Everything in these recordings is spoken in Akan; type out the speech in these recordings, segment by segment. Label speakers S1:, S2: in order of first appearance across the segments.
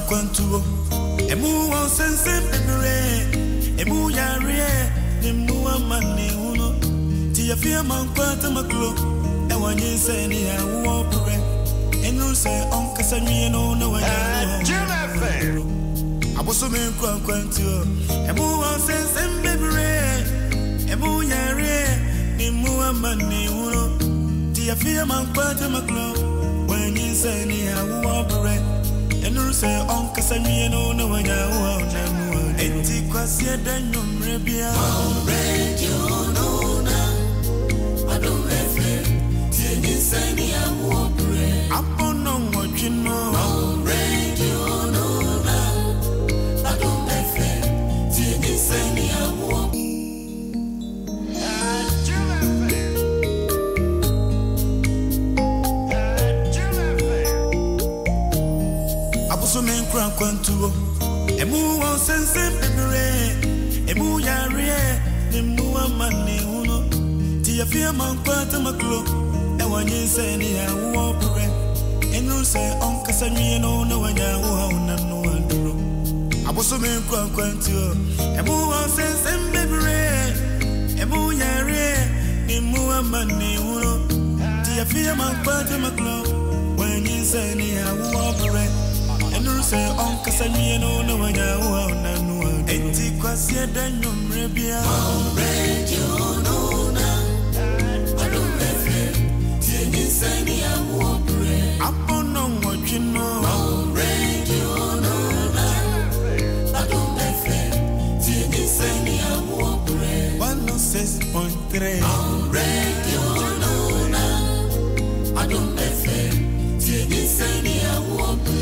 S1: kwantuo emu won sense pepere emu yare emu amane uno ti afia man kwanta maklo e Nyinsen ni awo opre enu se on kasanwie no na wanya
S2: Nyinsen
S1: aboso me kwantuo emu won sense pepere emu yare emu amane uno ti afia man kwanta maklo Nyinsen ni awo opre enu se on kasanwie no na wanya wo na mu enti kwasie danyo mrebia
S3: radio no na Adom FM Nyinsen ni awo opre
S1: apono mwachino
S3: radio no na Adom FM Nyinsen ni awo
S1: abuso men kwantuo emu won sense pepere emu yare emu amane uno ti afia man kwanta maklo e Nyinsen ni awo opre enu se on kasanwie no na wanya wo na no andro abuso men kwantuo emu won sense pepere emu yare emu amane uno ti afia man kwanta maklo Nyinsen ni awo opre enu se on kasanwie no na wanya wo na no enti kwasie danyo mrebia
S3: radio no na Adom FM Nyinsen ni awo opre
S1: apono mwachino
S3: radio no na Adom FM Nyinsen ni awo opre
S1: 106.3
S3: radio no na Adom FM Nyinsen ni awo opre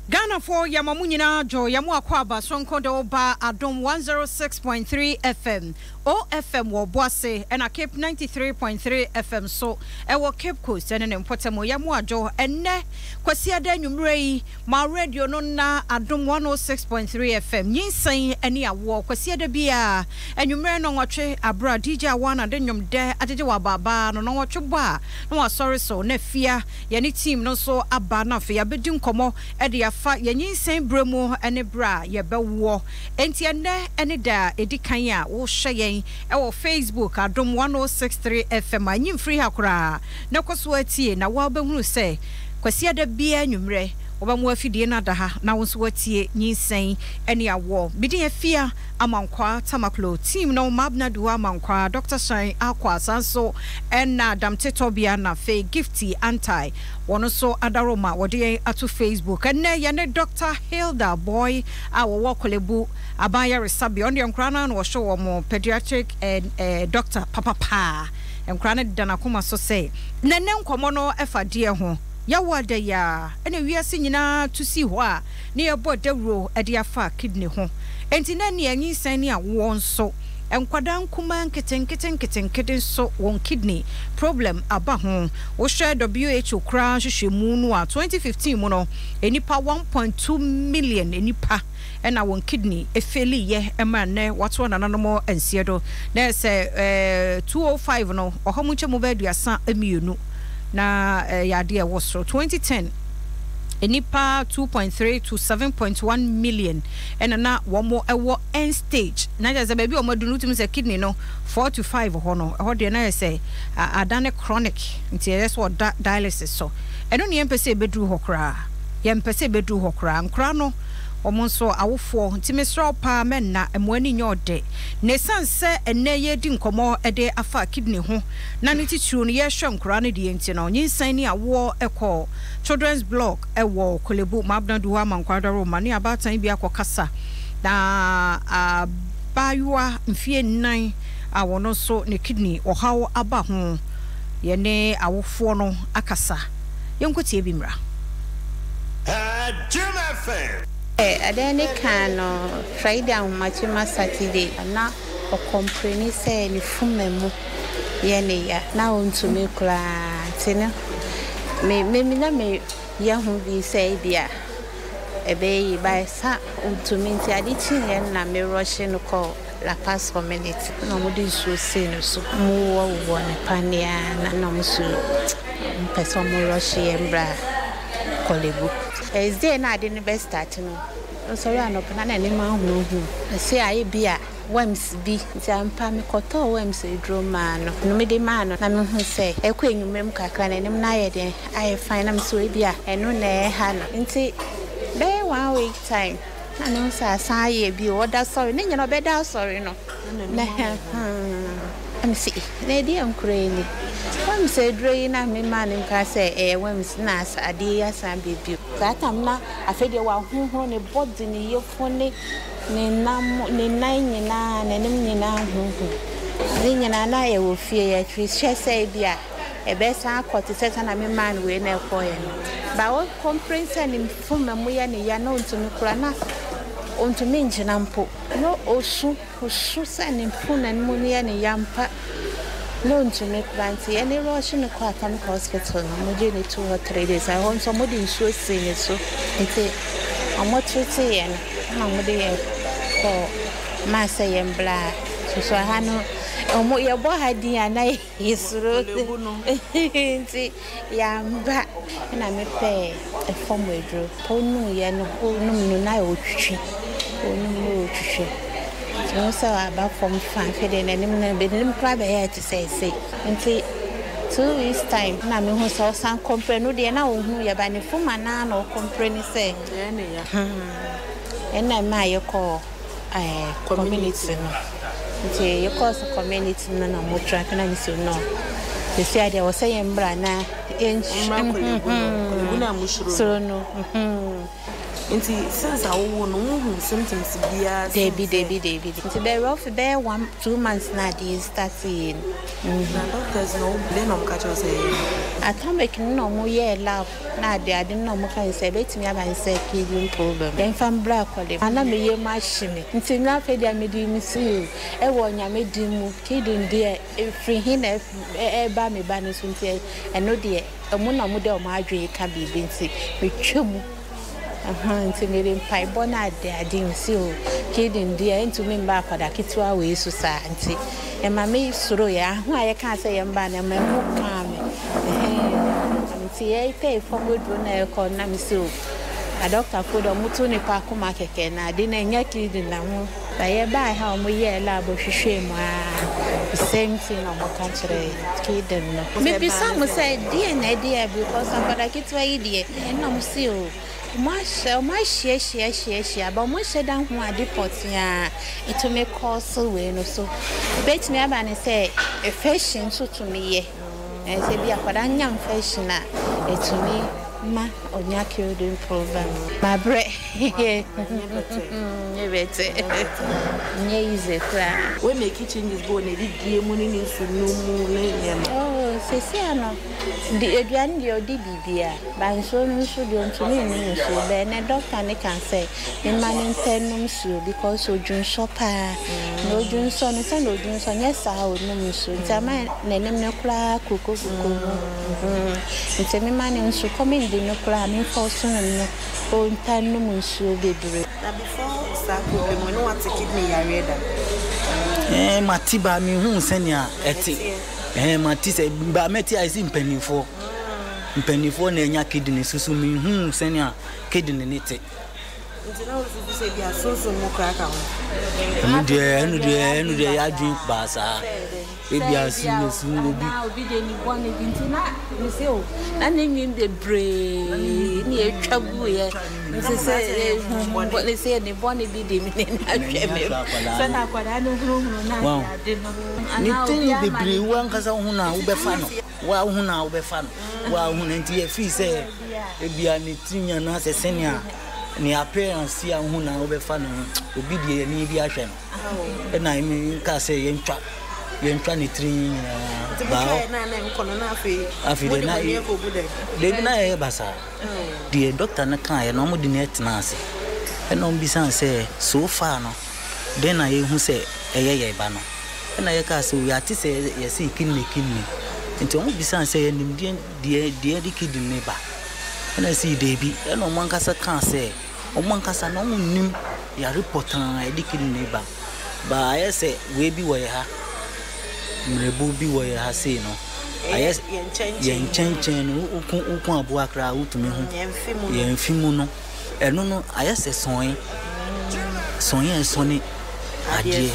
S4: Ghana for Yamamunyina Jo Yamu Akwaba Sonko de Oba Adom 106.3 FM OFM wo Boase and a Cape 93.3 FM so e wo Cape Coast and en Potemo Yamu Ajo enne kwasia da nwumrei ma radio no na Adom 106.3 FM Nyinsen eni awo kwasia da bia enwumre no nwotwe abra DJ Awana de nwum de ajeje wa baba no nwotwe ba no wa sorry so na fia ye ni team no so aba na fe ya bedi nkomo e de fa ye Nyinsen bremu ene bra ye bewo enti ene ene da edikan a wo hye ewo Facebook Adom 106.3 FM anyim free hakura na kwaso atie na wa behunu se kwasia da bia nwumre obamu afidie na daha na wonso watie Nyinsen ene awo bidi afia amankwa tamaklo team no mabna duwa amankwa Dr. Shine Akwa sanso ena damtetobia na fe gifty anti wono so adaroma wode ato Facebook ene ye ne Dr. Hilda boy awo kolebu abaya resabi on the nkrana no show wo pediatric and doctor papa nkrana dana kuma so say nene nkomo no efadie ho yawada ya ene wiase nyina to see ho a ne yebo dawro ade afa kidney ho enti na ne Nyinsen ne awo nso enkwada nkuma nketen so won kidney problem aba ho wo share WHO kra hwehwemu no a 2015 mu no enipa 1.2 million enipa ena won kidney efeli ye ema ne wato nananom ensiedo na se 205 no ohomuche mu baduasa emienu na yade e wosro 2010 enipa 2.3 to 7.1 million and na womo ewo end stage na jaza baby omodu nutum se kidney no 4 to 5 hono ho de na say adane chronic nti yes what dialysis so eno ne empese bedru hokra yempese bedru hokra nkra no omonso awofo ntimesro pa men na emwani nyode ne sanse enne ye di nkomo ede afa kidney ho na ne titru no ye hwe nkora ne de enti no Nyinsen ni awo eko children's block ewo kolebu mabna duwa mankwada roma ne abatan bi akokasa na bayua mfie nan awono so ne kidney ohawo aba ho ye ne awofo no akasa yenkotie bi mra
S2: Nyinsen
S5: Adene kano Friday umachima Saturday na o compreni se ni fumemu yene ya na ontumi kula tena me na me ya hu bi se bia ebe ba sa ontumi nti ade chinye na me rush no call la pass for minute no mo di so se no so mo wo ne pania na no mo so person mo rush embra kolebu is there na de ne be start no so we anop na na ne ma hu say aye bia worms bi jampa me koto worms edro ma no me de ma no na me hu say ekwa enyumem kakra na nim na ye de aye fine am so bia eno na ha no nti be 1 week time na no sa ye bi order sorry ne nyina be da sorry no na am see na di am kreni worms edro yi na me ma nim ka say worms na ade ya san bebi that am na afede wa hu ne body ne yefo ne nai nyina na nim nyina hu ni nyina na ye wo fie ya twi hwese bia e be san akoti seta na me man we na ekoye no ba wo comprehension ni fuma mu ya ne ya na ontumi kura na ontumi njina mpo no osu sa ni funa ni mu ya ne ya mpa no ontumi kura nti ye ne rush no kwa tam hospital no mo je ne 2 or 3 days I want somebody in so say so nti amo treat ye na mo de ko ma say embla so ha no omo ye bo ha di ana yisuro nti ya mba na me pe e form wedro ponu ye no no na otwitwi onu otwitwi so so aba form fan fede na nim na be nim kra be ya ti say nti 2 weeks time na me hu so san compare no de na wo hu ye ba ne fuma na na o compare ni say ne ya ena ma ye ko community no nti ye ko community no na mo track na mi so no they say there was say mbra na
S2: na mushuro
S5: so no
S2: nti since awo no hu symptoms bia
S5: Debbie nti be rough be 1-2 months na dey starting
S2: na doctors no blame on catch us
S5: atomic no mo ye lab na dey ade no mo kan say betimi aba say kidney problem then fam black kwale ana me ye machine nti na fe dia me di mi si e wo nya me di mu kidney dey free hin e ba me ba no so nti e no dey mo na mo dey o ma adwe ka bibi nti me twemu nti me dem pai bona de adin si o kidney dey nti me ba kwada kitwa we so sa nti e ma me suro ya ho aye kan say e mba na me mo ka me nti e pay for good na ko na me so a doctor fodo mutu ni pa kuma keke na de na nya kidney na ho ba ye ba ha mo ye lab hwehwe mu the same thing no mo kan kire kidney no me be some say DNA there because somebody kitwa yi dey no mo see o ma share ba mo share dan ho adeport ya it may cause we no so bet me aba ne say a fashion so to me ye e say bi akwada nyam fashion na it me ma onya kidney problem ma bre ye bete nye ize kra
S2: we make changes go na di die mu ni nsu no mu le nyama
S5: se se ano di eduan di odi bibia ba nso nso di ontumi ni nso be ne doctor ne kan say me man tenum so because ojun shopa no ojun so no say no ojun so nyesa o no nso jama ne nem ne kra koko nti me man nso come di no kra me for so no o tanum nso bebre
S2: na before sa ko be mo no what kidney ya reda
S1: matiba mi hu senia eti mati se ba meti ai simpanifo na enya kidney susu mi hu senia kidney ni te
S2: nti na o se bia so mo kra ka ho
S1: enu de ya dwin ba sa ebi asu
S5: obi de ni bone bi nti na me se o na ne nwim de bre ni etwa bu ye nti se ni bone bi de mi na hwe me so na kwada no huru na ade no
S1: ni tin de bre wan kasa hu na wo be fa no wa hu na wo be fa no wa hu na nti e fi se ebi ani tinya na se senia ni appearance ya hu na wo be fa no obi de ni bi ahwe no na mi ka se yentwa ni trin ba
S2: na mkono na
S1: afi de na de na e basa the doctor na kan ye no mo di net na ase e no bi san say so far no de na ye hu say ye ba no e na ye ka say we ati say ye say kidney nti mo bi san say ye nim de kidney ba e na see de bi e no man kasa kan say o man kasa no nim ya report na e de kidney ba ye say we bi wo ye ha mrebu bi wo ya say no
S2: Yes,
S6: yen ukun abu akra utumi ho yen fimu no eno no ayese son soni ade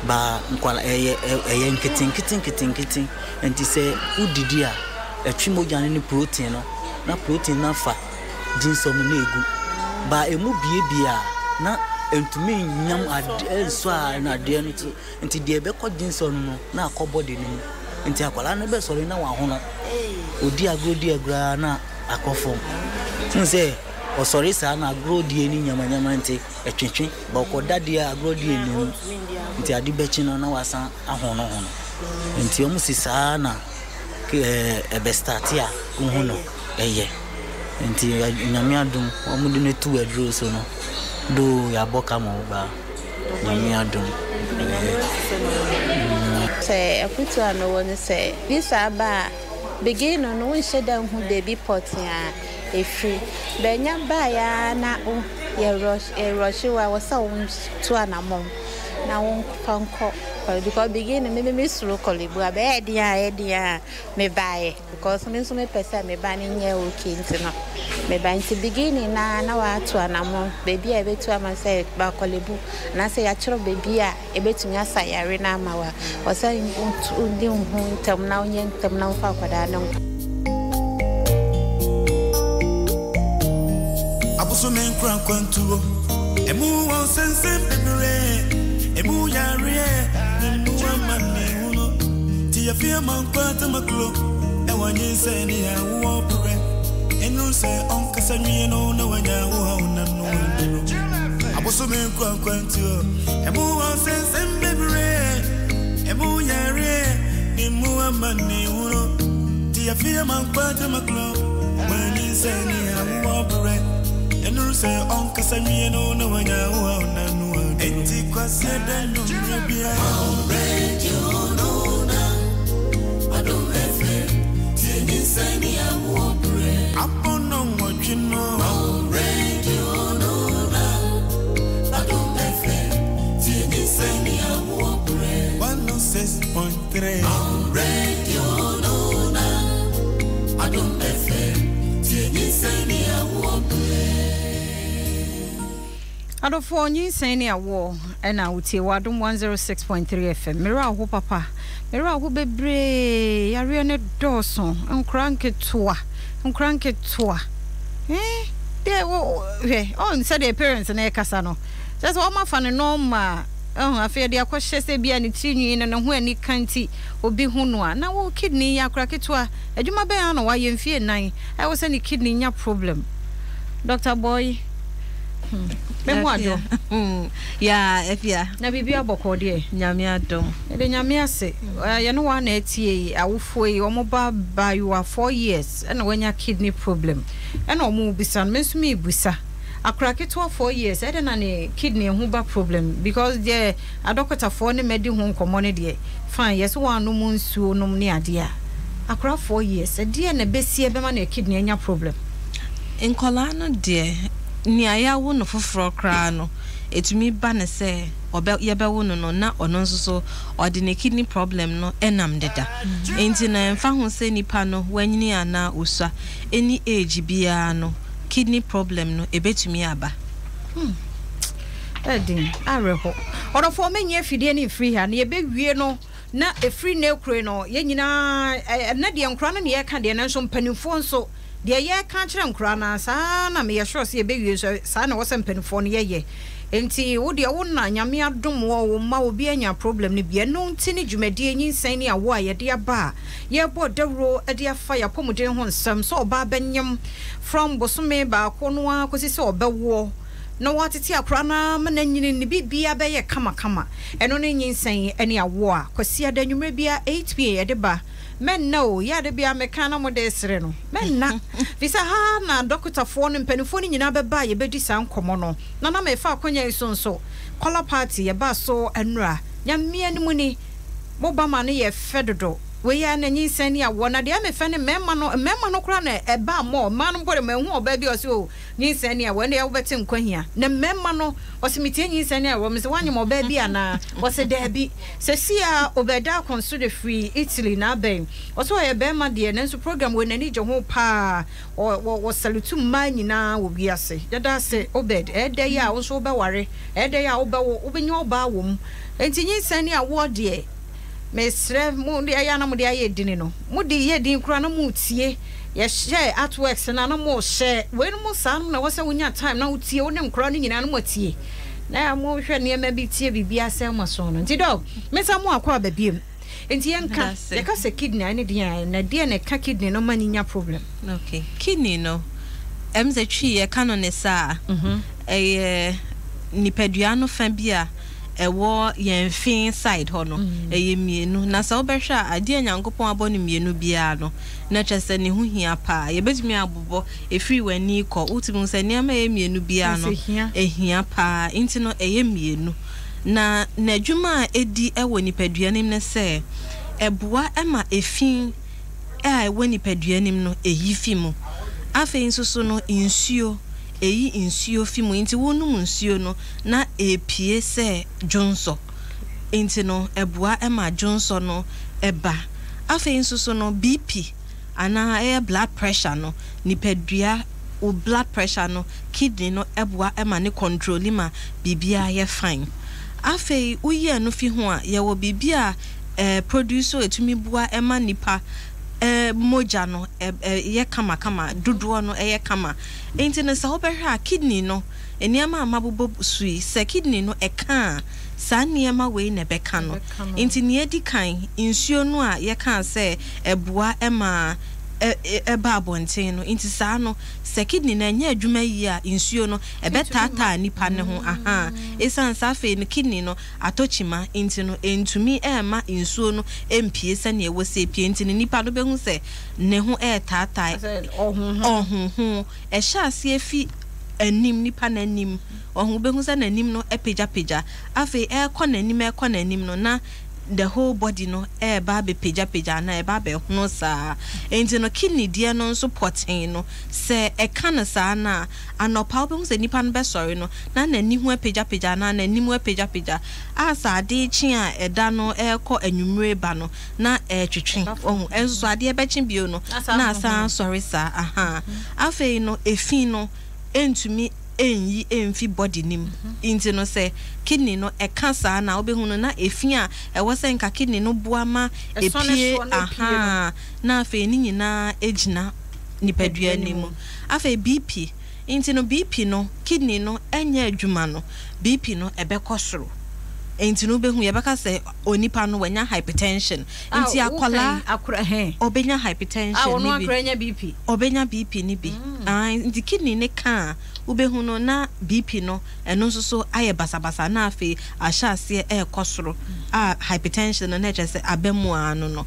S6: ba nkwala eye nkitin enti se udidi a atwi mogya ne protein no na protein na fa jinsom na egu ba emu bia na entumi nyam ade so a na ade no enti de be ko jinsom no na akobody no enti akwala na be sori na wa ho no odi agra na akofo nse osori sa na agro die ni nyama nti etwetwe ba okoda die agro die ni nti ade bechi no na wasan ahono hono nti omusi sa na ebe start ya hu no eye nti nyame adum omude ne tu adro so no do ya boka mo ba nyame adum
S5: say akutu ano woni say this aba begin no won sheda hu baby pot ya efri benya ba ya na o ye rush wa wasa won tu anamon na won panko because begin me suru kolebu aba dia me buy because me so me pesa me ba ni nye okay ntino me ba nti begin na wa tu anamon baby a betu ama say ba kolebu na say ya chiro baby a ebetumi asa yare na amawa wasa ndi hu ntam na onye ntam na fa kwada na
S1: abuso men kran kwantuo emu won sense bebere emu yare emu amane uno ti ya fia man kwata maklo e wanye se ni ya wo pere enu se on kasanwie no na wanya wo na no abuso men kran kwantuo emu won sense bebere emu yare emu amane uno ti ya fia man kwata maklo wanye se ni ya wo pere enu se on kasanwie no na wanya wo na no enti kwase da no bia
S3: Radio Nona Adom FM Nyinsen ya wobre
S1: apono wotwino
S3: Radio Nona Adom FM Nyinsen ya wobre
S1: 106.3
S3: Radio Nona Adom FM Nyinsen ya wobre
S4: Adofo Nyinsen ni awo ena utie wadum 106.3 FM mira ho papa mira ho bebre yare ne doso nkranke toa de wo on said the parents na ekasa no just o ma fa ne normal afia de akohye se bia ne tinwi ne ho ani kanti obi hu no a na wo kidney yakra toa adwuma be an wa ye mfie nan I was any kidney nya problem Dr. Boy Memoado.
S2: Ya, efia.
S4: Na bibi aboko de
S2: Nyame adom.
S4: De nyame ase. Ye no wa na etie awofo yi omoba ba you are 4 years and wenya kidney problem. And omo bisan mensumi busa. Akraketo 4 years e de na ne kidney hu ba problem because there adokota for ne medi hu nkomo de fine yes one no munsuo nom ne ade a. Akra 4 years e de na besie be ma na kidney anya problem.
S2: Nkola no de ni aya wo no foforo kra no etumi ba ne se ye be wo no na ono nso ode ne kidney problem no enam deda enti na mfa ho se nipa no wanyini ana osua any age bia no kidney problem no ebetumi aba
S4: edin areho odo fo menye fidie ni free ha na ye be wie no na e free na ekure no ye nyina na de nkra no ne ye ka de na nso mpanimfo nso de ye ka kire nkra na sa na me ye sure se ye be wie so sa na wo se mpanimfo no ye enti wo de wo na nyame adom wo ma obi anya problem ni bia no nti ni dwumadi Nyinsen ni awo a ye de aba ye bo dawro e de afa ya pomuden ho nsam so oba banyam from bosome ba ko no akosi se obewo no watiti akra na ma na nyini ni bibia be ye kama eno ne Nyinsen ani awo a kwasi adanwumre bia 8pm ye de ba men no ya de bia meka na mo de sere no men na visa ha na doctor fo no mpanifo ni nyina beba ye bedi san komo no na me fa akonya isonso color party ye ba so enra nyamia ni muni mo ba ma ne ye fedodo we ya na Nyinsen ya wona de me fe ne mema no kra na eba mo ma no bode mahu oba bi o se o Nyinsen ya wona ya wobete nkwahia na mema no o se mitie Nyinsen ya wo me se wanyem oba bi ana wo se da bi se sia obeda consider free Italy na ben o so ya be ma de na so program we nani je ho pa wo salutu ma nyina wo bi ase yada se obed e de ya wo so be ware e de ya wo be wo be nyo ba wo mu enti Nyinsen ya wo de mesre mu de ya na mu de aye dini no mu de ye din kura na mu tie ye share artworks na mu share we no mu san na wo se wonya time na wo tie wo ne kura no nyina no mu tie na mu hwe ne ma bi tie bibia asem so no nti do me sa mu akwa ba biem enti yenka ye ka se kidney ne dia na dia ne ka kidney no mani nya problem
S2: okay kidney no emze twi ye ka no ne sa nipadua no fa bia ewo yen fin side ho no mienu na sa obehwa ade anyankopon abɔ ne mienu bia no na kyese ne ho hia pa ye betumi abobɔ efiri wani kɔ utimu sɛ niam mienu bia no ehia pa inti no mienu na n'adwuma edi ewo nipadua nim ne sɛ eboa ema efin ewo nipadua nim no eyifi mu afei nso so no insuo eyi insuo fi mu nti wonum nsuo no na epie se jonso nti no eboa ema jonso no eba afei nso no BP ana blood pressure no nipadua o blood pressure no kidney no eboa ema ne control ma bibia ye fine afei uye no fi ho a ye wo bibia produce etumi bua ema nipa moja no ye kama dodo no ye kama enti no sa obehwa kidney no eniama amabobo sui se kidney no eka sa niema we na beka no enti ne edi kan insuo no a ye kan se eboa ema eba abonten no enti sa no se kidney na nya adwuma yi a insuo no ebetata nipa ne ho esan sa fe no kidney no atochima enti no entumi ema insuo no empie se na ewo se pie enti nipa no behu se ne ho tata ohun ehya ase efi anim nipa na anim ohun behu se na anim no epeja afi ekọ na anim no na the whole body no ba be peja na ba be hono sa enti no kidney dia no so poten no se eka na sa na anopa obi se nipa no be sorry no na ni ho peja na ni mu peja asa ade chi a eda no ekọ anwumre ba no na twetwe ohun enso ade be chi bio no na asa sorry sa afei no efi no entumi enyi emfi body nim inti no se kidney no ekasa na obehunu na efia ewo se nka kidney no buama epie na afi ni nyina ejina nipadua nimu afi BP inti no BP no kidney no enya adwuma no BP no ebekosoro enti no behu ye beka se onipa no wanya hypertension enti akola obenya hypertension
S4: ono akranya BP
S2: obenya BP ni bi enti kidney ne ka ubehu no na BP no eno nso so aye basabasa na afi ahya ase ekosoro hypertension no na chese abemu anu no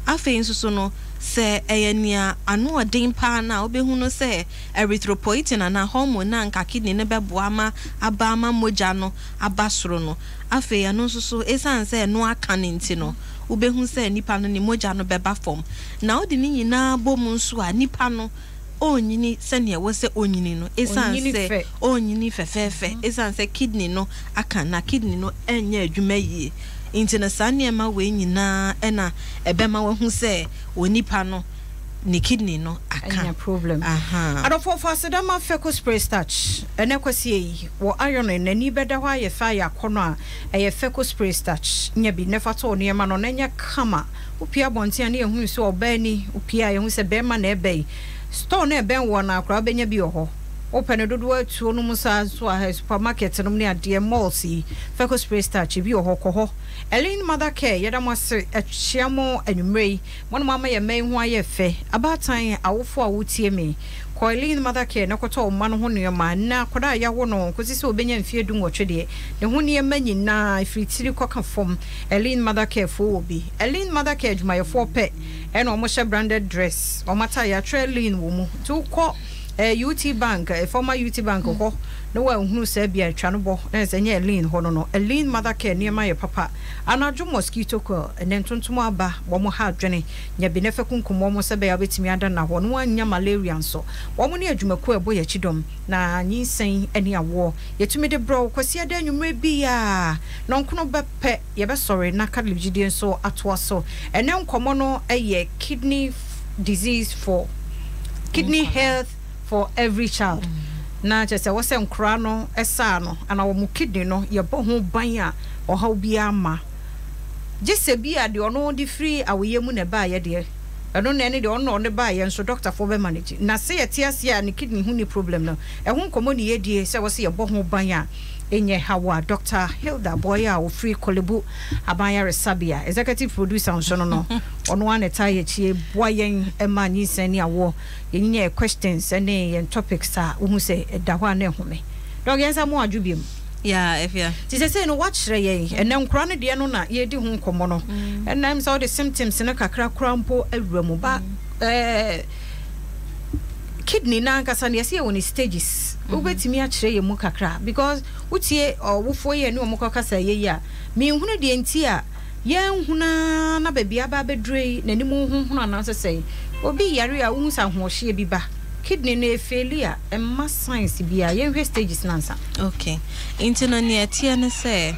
S2: afi nso so no se eyania anu odin pa na obehu no se erythropoietin na hormone na nka kidney ne beboa ma abama moja no abasoro no afi anu nso so esan se no aka nti no obehu se nipa no ni moja no beba form na odi ni nyina bom nso a nipa no onyini se ne wo se onyini no esan se onyini fefefe esan se kidney no aka na kidney no enya adwuma yie intina saniema we nyina ena ebema wo hu se onipa no ni kidney no aka
S4: problem adofo fasedama feco spray starch ene kwasi yi wo iron nani beda hwa ye fa ya kono a eye feco spray starch nya bi nefa to niema no nanya kama opia bontia na ehu so obani opia ye hu se bema na ebe store na ebe wo na akra benya bi oho open dodo atuo no musa so a supermarket no ne ade malls feco spray starch bi oho koho Elin mother care yeda mo se achiamo anumrei mo mama ye men ho aye fe abatan awofo a wotie me Elin mother care na koto ma no ho nneema na koda ya wo no kosi se obenya mfie du nwotwe de ne ho nneema nyina ifritiri koka fom Elin mother care fo obi Elin mother care dwuma ye fo pe e na mo she branded dress o mata ya Elin wo mu tu ko UT Bank, former UT Bank ho no one who said be a chanabo as any lean hono a lean mother care near my papa and a mosquito coil and then tuntumaba one more hard journey ya benefacum kumomo sabe abit me under na one ya malarian so one near Jumaco boy a chidom na Nyinsen any a war yet to me the bro cause ya then you may be non kuno bepe yeba sorry na kadligidian so atwa so and then comono a ye kidney disease for kidney health for every child. Na just was some crano, a sano, and our mukiddy no, your boho banya, or how be ama. Just a beer, the honor the free, our yemuna buy, dear. I don't any the honor on the buy, and so doctor for manage. Now say a tears ya and the kidney honey problem now. I won't come on the idea, so I was a boho banya. Enye hawa Dr. Hilda Boya or Free Kolibu Abaya Sabia executive producer on Sonono on one attire chi boyen Emma Nyinsen ya wo yenye questions and topics who say dawane home dog yansa mo adwubiem
S2: if yeah
S4: ti say no watch re and then kra no de no na ye di ho nkomo no and I'm so the symptoms no kakra krampo awuramu ba kidney na nkasa na yesi woni stages ubetimi a kire ye mu kakra because utie wofo ye ne omukọ kasa ye ya me hunu de enti a ye huna na ba bia ba bedrei na ni mu hunu na sesei obi yare a unsa hohye bi ba kidney na failure emma science bia ye hwe stages nansa
S2: okay intino ne atia ne say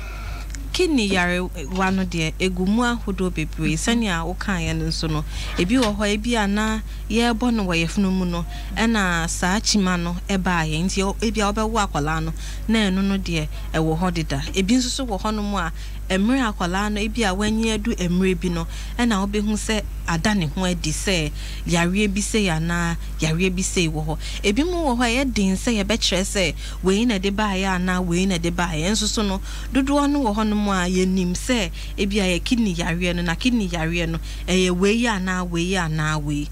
S2: kidney yare wano de egumu ahodo bebre sania wo kan ye nso no ebi wo ho ebi ana ye bo no wo yefunu mu no na saa chima no eba ye nti ebi a obewo akwala no na enu no de ewo ho deda ebi nso so wo ho no mu a emre akwala no ebi a wanyi adu emre bi no na obehu se ada ne ho adi se yare bi se ya na yare bi se wo ho ebi mu wo ho ye din se ye be kire se we na de ba ya na we na de ba ye nso so no dodo no wo ho no mu a ye nim se ebi a ye kidney yare no na kidney yare no ye we ya na we ya na we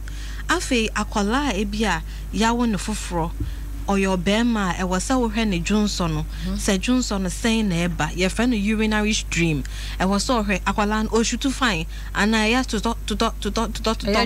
S2: afi akwala ebi a yawo no foforo oyo bema e wasa wo hwe ne Johnson no se Johnson no sen na eba ye fa no urinary stream e wasa wo hwe akwala o shoot fine ana ya to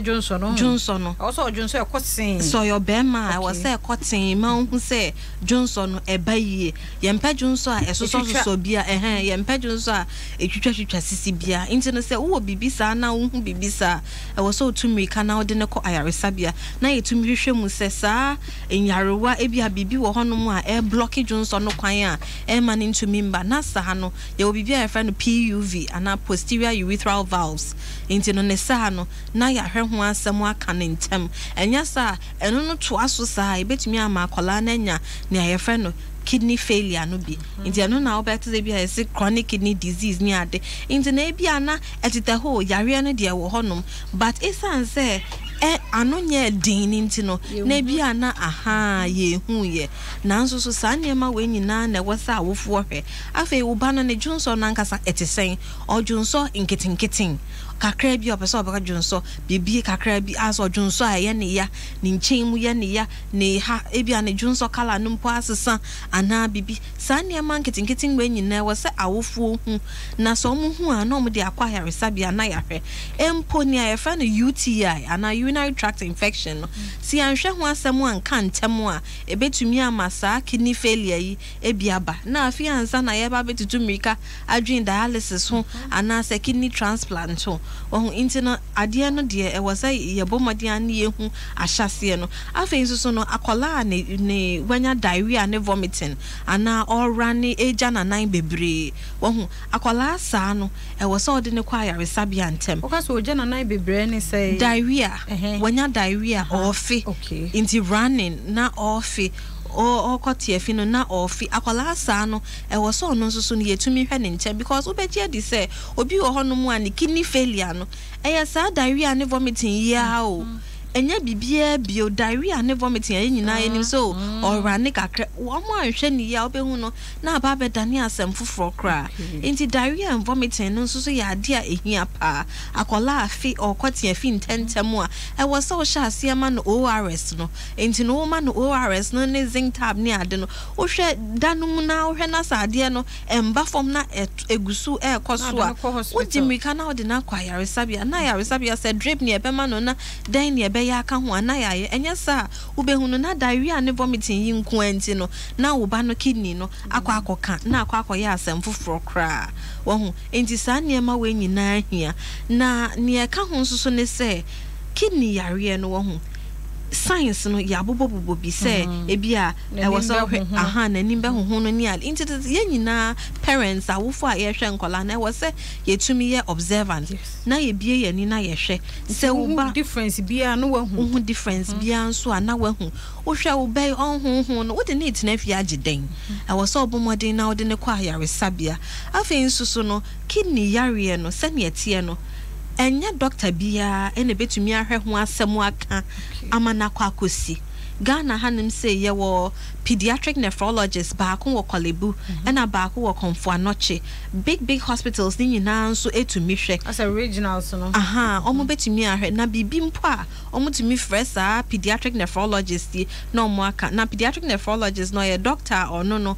S2: Johnson no
S4: also Johnson e kotin
S2: so yo bema e wasa e kotin ma hu se Johnson no eba yie ye mpa Johnson a so bia ye mpa Johnson a etwitwa sisi bia inti no se wo bibisa na wo hu bibisa e wasa otumi kana ode ne ko ayaresa bia na ye tumi hwehwe mu se saa enyarewa ebi abibi wo honom a block Johnson no kwan a man into member na sa no ye obibi a friend PUV ana posterior urethral valves into no ne sa no na ya hwe ho asem aka ne ntem enya sa eno no to aso sa ebetumi ama akola na nya ne ya friend kidney failure no bi into no na obet ze bi a chronic kidney disease ni ade into na ebi ana etete ho yare no de wo honom but esan say ano nye din ntino na bia na aha ye hu ye nanso so sanema we nyina na wasa awofo hwe afi wo ba no ne Johnson nankasa etesen o Johnson inketinketin kakra bi opese obeka Johnson bibi kakra bi aso Johnson aye ne ya ne nchen mu ye ne ya ne ha ebia ne Johnson kala no mpo asesa ana bibi sanema inketinketin we nyina wasa awofo hu na so mu hu ana mo de akwa yaresa bia na yahwe empo ni ayefa no UTI ana urinary tract infection no si anhwe ho asem anka ntem a ebetumi amasa kidney failure yi ebiaba na afi ansa na ye ba betutu mirika adwin dialysis ho ana se kidney transplant ho ohun intina ade no de e wasa ye bomade an ye hu ahyase no afi nso so no akola ne wanya diarrhea ne vomiting ana orane eja na nan bebre ohun akola sa no e wasa ode ne kwa yaresa bia ntem
S4: okaso oja na nan bebre ne say
S2: diarrhea wanya diarrhea ofi inti running na ofi o kotie fi no na ofi akwala asa no e wo so no nso no yetumi hwe ne nche because obeje di say obi wo hono mu ani kidney failure no e ya sa diarrhea ne vomiting ya o enya bibia bio diarrhea ne vomiting ya nyina enim so orane kakra wo mo anhwe ni ya obehu no na aba bedane asem foforo kra inti diarrhea and vomiting no so ya ade a ehia pa akola afi okote afi ntentem a e wo so hya ase ma no ORS no inti no ma no ORS no ne zinc tab ne ade no wo hwe danum na wo hwe na sa ade no emba form na egusu e koso a wo dimika na wo de na kwa yaresabia na yaresabia se drip ne ebe ma no na dan ne ebe ya aka ho ana ya enya sa wo be hunu na diarrhea ne vomiting yi nko anti no na wo ba no kidney no akwa na akwa ya asem foforo kra wo hu enti sa niema we nyina ahia na ne ka ho nso ne se kidney yare no wo hu science no ya bobo bi say ebia e was na nimbe honhon no ni al into ye nyina parents awofo a ye hwe nkola na e was say ye tumi ye observant na ye bie ye ni na ye hwe say wo ba
S4: difference bia no wahu
S2: difference bia nso ana wahu wo hwe wo be honhon no wo de need na fi agiden e was so obomodin na wo de ne kwa yare sabia afi nso so no kidney yare no se ne tie no enya doctor bia ene betumi ahwe ho asem aka amana kwa kosi Ghana hanim say ye wo pediatric nephrologist ba ko wo Kolebu ena ba ko wo Komfo Anoche big hospitals ni nyina nso etumi hwe
S4: as a regional so no
S2: omo betumi ahwe na bibi mpo a omo tumi fresa pediatric nephrologist na omo aka na pediatric nephrologist no ye doctor or no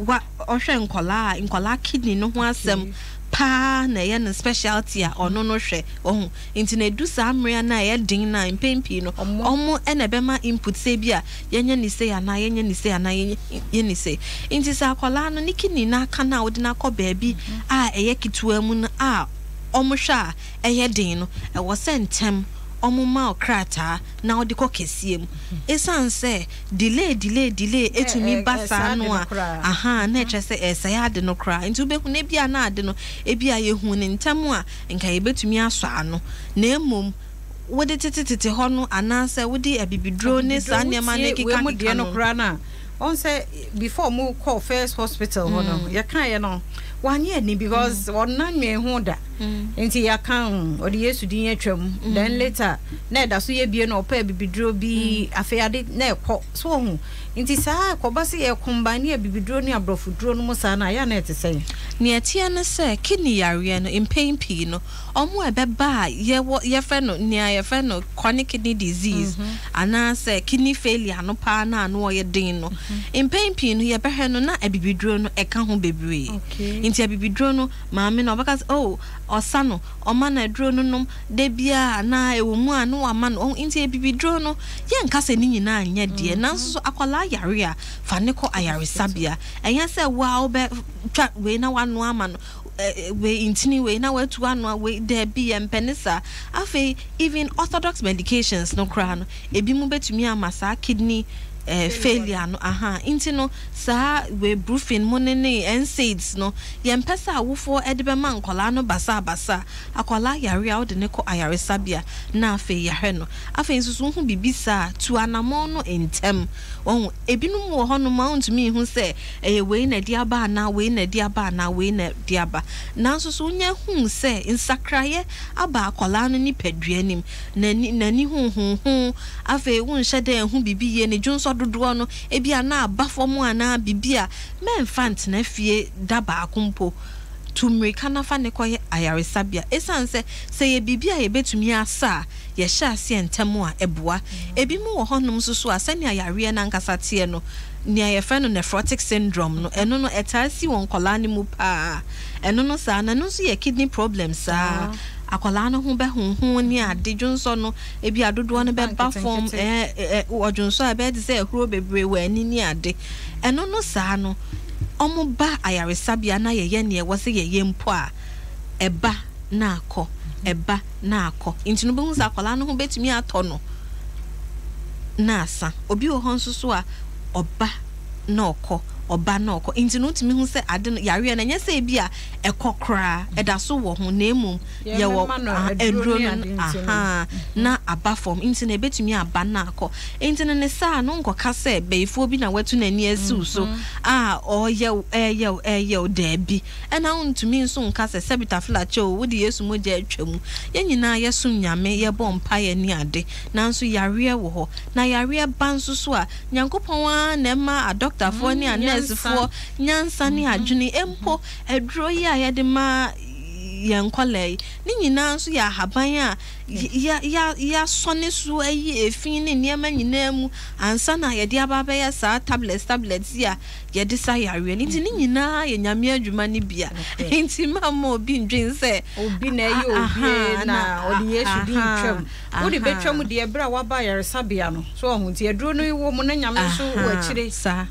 S2: wa ohwe nkola kidney no ho asem pa na ye no specialty a ono no hwe ohun inti na edu sa amre na ye din na impempi no omo ena bema input se bia yenye ni se ya na yenye ni se ya na yenye ni se inti sa akola no nikini na aka na odi na ko baabi a eye kitwa mu na a omo hwa eye din no e wo sentem omuma okrata na odiko kesiem esanse delay etumi basa no a na etrese esaya ade no kra nti obehu na bia na ade no ebia yehu ne ntamu a nka yebetumi aso ano na emom wode tete ho no anase wode abibidro ne sa nyama ne kika
S4: no kra na on say before mo call first hospital ho no ya kan ye no wanye ni because on na nwe ho da nti ya kan odi Yesu din atwam then later na da so ye bie no pa bibidro bi afeade na ekọ so hu nti saa kobase ye kombine bibidro ni abrofudro no musa na ya na etese
S2: ne atia na se kidney yare no impempi no omo ebeba ye fe no ne ye fe no chronic kidney disease ana se kidney failure no pa na no ye din no impempi no ye behwe no na abibidro no eka ho bebre nti abibidro no maame no because osano omana dro no nom de bia na ewomu anu ama no nti abibidro no ye nkase ni nyina anya de nanso so akwala yare a fa ne ko ayare sabia enya se wa obe twa we na wanu ama no we intini we na watu anu we de bia mpenisa afi even orthodox medications no kra no ebi mu betumi amasa kidney failure no inti no sa we brufen monene NSAIDs no yempesa awofo edebe man kola no basa akola yare a ne ko ayare sabia na afi yare no afi nsusu hu bibisa tu anamo no entem won ebinum wo hono ma untumi hu se we na diaba na we na diaba na we na diaba na nsusu nya hu se insakraye aba akola no ni paduanim na ni hu afi won hyede hu bibi ye ne junso dodo no ebia na abafom ana bibia memfant na fie daba akumpo tumrika na fa ne koye ayare sabia esanse se ye bibia ye betumi asa ye hya ase entemu a eboa ebi mu wo honum susu asani ayare na nkasa tie no ni ayefe no nephrotic syndrome no eno no etasi won kola ni mu pa eno no sa na no so ye kidney problems akola no ho be honhon ni ade dwonso no ebi adodo no be ba form odwonso a be de say ehuro bebre wa ani ni ade eno no sa no omo ba ayare sabia na ye ne wo se ye mpo a eba na akọ intinu be hu sa akola no ho betumi ato no na asa obi wo honso so a oba na ọkọ intinu timi hu se ade no yare na nya se bia ekokra eda so wo ho na emum ye wo edro no na aba form intinu ebetumi aba na akọ intinu ne sa no nkoka se beifo bi na watu na ni asiu so ye debi ena untumi nso nka se sebita flache o wodi Yesu moja atwam ye nyina yesu nyame ye bompa ye ni ade nanso yare wo ho na yare banso so a nyankopon na ma a doctor for ni nurse for nyansa ni adwene empo edro ya ye de ma yankwalai ni nyina nso ya haban a ya sone so ayi efin ne niema nyina mu ansa na ye de aba ya sa tablets ya ye de sa ya re ni nyina ye nyame adwuma ni bia enti mama obi ndwen se
S4: obi na ye obi na odi yesu di twam odi betwam de ebra wa ba yaresabia no so ohun ti eduro no wo mu na nyame so wa kire
S2: sa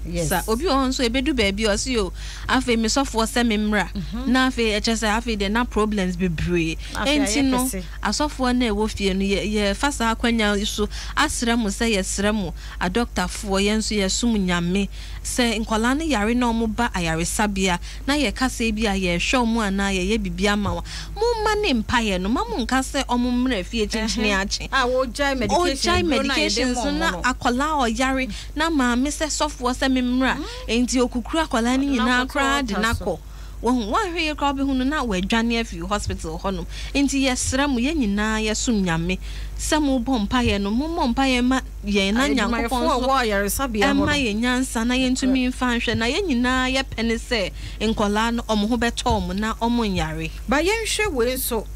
S2: obi on so ebedu ba bi o se yo afi me sofo se memra na afi echese afi de na problems bebre enti no asofo na ewo fie no ye fasa akwanya so asremu se ye sremu a doctor fo ye nso ye sum nyame se nkwala ne yare na omo ba ayaresabia na ye kase bi a ye hwe omo ana ye bibia ma wa mo ma ne mpaye no ma mo nka se omo mra fie chinchini achi
S4: wo jai medication
S2: so na akwala o yare na ma me se sofo se memra enti okukuru akwala ni nyina kra de nakọ won hwe kra be hunu na wadwane afi hospital honum enti yesremu ye nyina yesum nyame samu bompaye no mompaye ma ye na nyankopon so ma ye nyansa na ye ntumi mfa nhwe na ye nyina ye pene se nkola no omo ho beto omo na omo nyare
S4: ba ye nhwe we so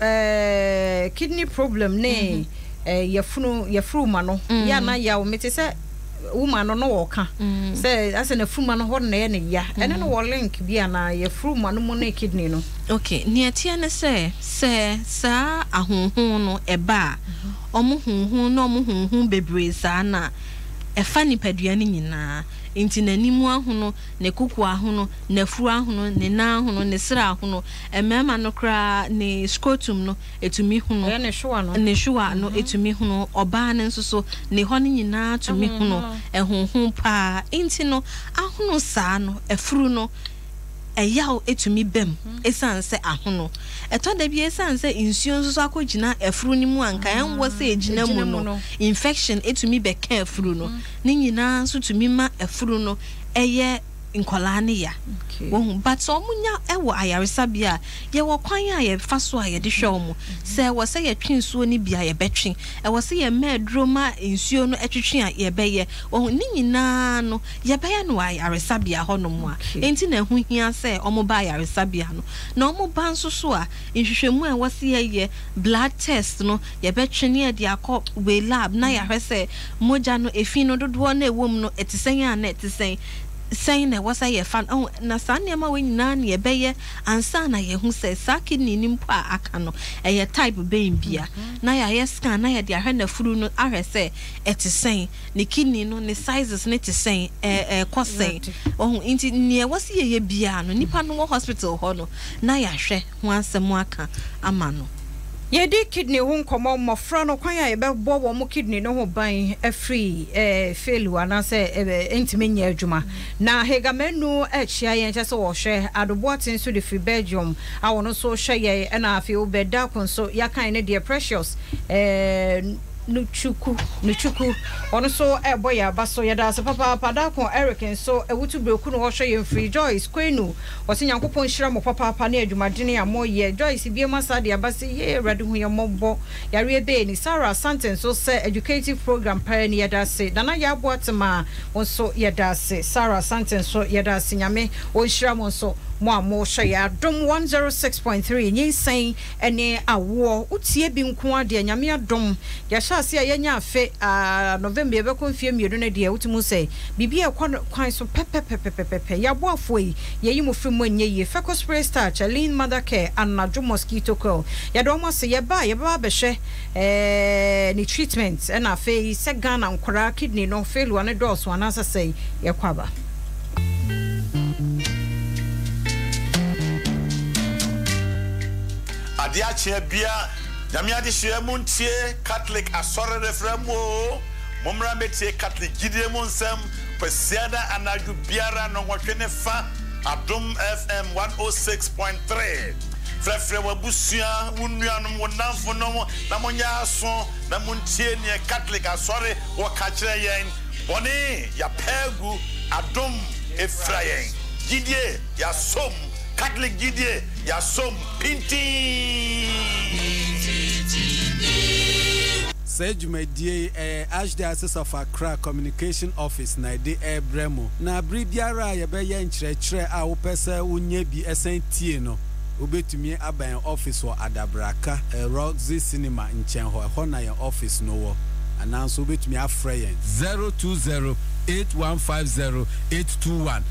S4: kidney problem ne yefuru ma no ya na ya o mete se woman no woka say as na furu ma no ho na ye ne ya ene no wo link bia na yefuru ma no mo na kidney no
S2: okay ne atia ne se sa ahonhon no eba omo honhon no omo honhon bebre sa na efa nipadua ni nyina enti nanimu ahono ne kuku ahono ne furu ahono ne na ahono ne sra ahono emema no kra ne scrotum no etumi hono ne hwa no etumi hono oba ne nsoso ne ho ne nyina tumi hono ehonhon pa enti no ahono saa no efuru no eyaw etumi bem esanse ahono eto da bi esanse insuo nso akogina efuru ni mu anka enwo se ejina mu no infection etumi be ka efuru no ni nyina nso tumi ma efuru no eye nkola ne ya wohu but omunya ewo ayaresabia ye wo kwan a ye faso a ye de hwe omu se wo se ye twinsuo ni bia ye betwe e wo se ye medroma insuo no etwetwe a ye beye wohu ni nyina no ye beye no ayaresabia honom a enti na hu hia se omo ba ayaresabia no na omo ba nso so a nhwehwemu e wo se ye blood test no ye betwe ne de akọ we lab na ya hwese moja no efi no dodo na ewom no etisen a na etisen saying that was a fan oh na sanema we nyina na ye beye ansa na ye hu se saki ni nimpa aka no e type being bia na ya scan na ye de ahwe na furu no ahwe se etisen ne kidney no ne sizes ne tisen kosen oh inti ne wasi ye bia no nipa no hospital ho no na ya hwe ho ansem aka ama no
S4: ye di kidney ho nkomo mofra no kwan ya be bo wo mo kidney no ho ban free failure na se entime nya adwuma na hegamenu chia ye nche se wo hwe adoboatin so de free Belgium awono so hwe ye na afi obeda kon so ya kan ne de precious nuchuku ono so ebo ya baso ya da se papa pada kon Eric so ewutu breku no hwe ye free Joyce Kwenu wose nyankopon hira mo papa na adwumadene ya mo ye Joyce bie masa de abase ye rade hu ye mobbo yare be ni Sarah Santen so say educative program pa ni ya da se dana ya aboatema wonso ya da se Sarah Santen so ya da se nyame won hira mo so mo share dom 106.3 Nyinsen ene awo utie bi nko ade nyame adom ya hyase a yenya afe November e be konfie miedu na de utumu say bibia kwan so pepepepepepe ya boafo yi yeyi mo frem anye yi feco spray starch lean mother care anadwo mosquito coil ya do mo se ye ba be hwe ni treatment na afe se Ghana nkora kidney no failure ne dose wana say ye kwaba
S7: adia che bia nyame ade hwe muntie Catholic asore refremo momra metie Catholic gidie mu nsem kwasiada anaju biara no nwotwe ne fa Adom FM 106.3 frefre wabusua wunuanom wonamfo no na monya aso na muntie ne Catholic asore wo ka kire yen boni ya pegu Adom Efrayen gidie ya som Catholic gidie ya som pinti
S8: Sejumedie Archdiocese of Accra Communication Office na de Bremo na bribiara ya be ye nkyerɛkyerɛ a wo pese unye bi esentie no Ubetumi aban office or Adabraka, Roxy Cinema in Chenho, Hona office no. And now so ubetumi afreyen 020-8150-821.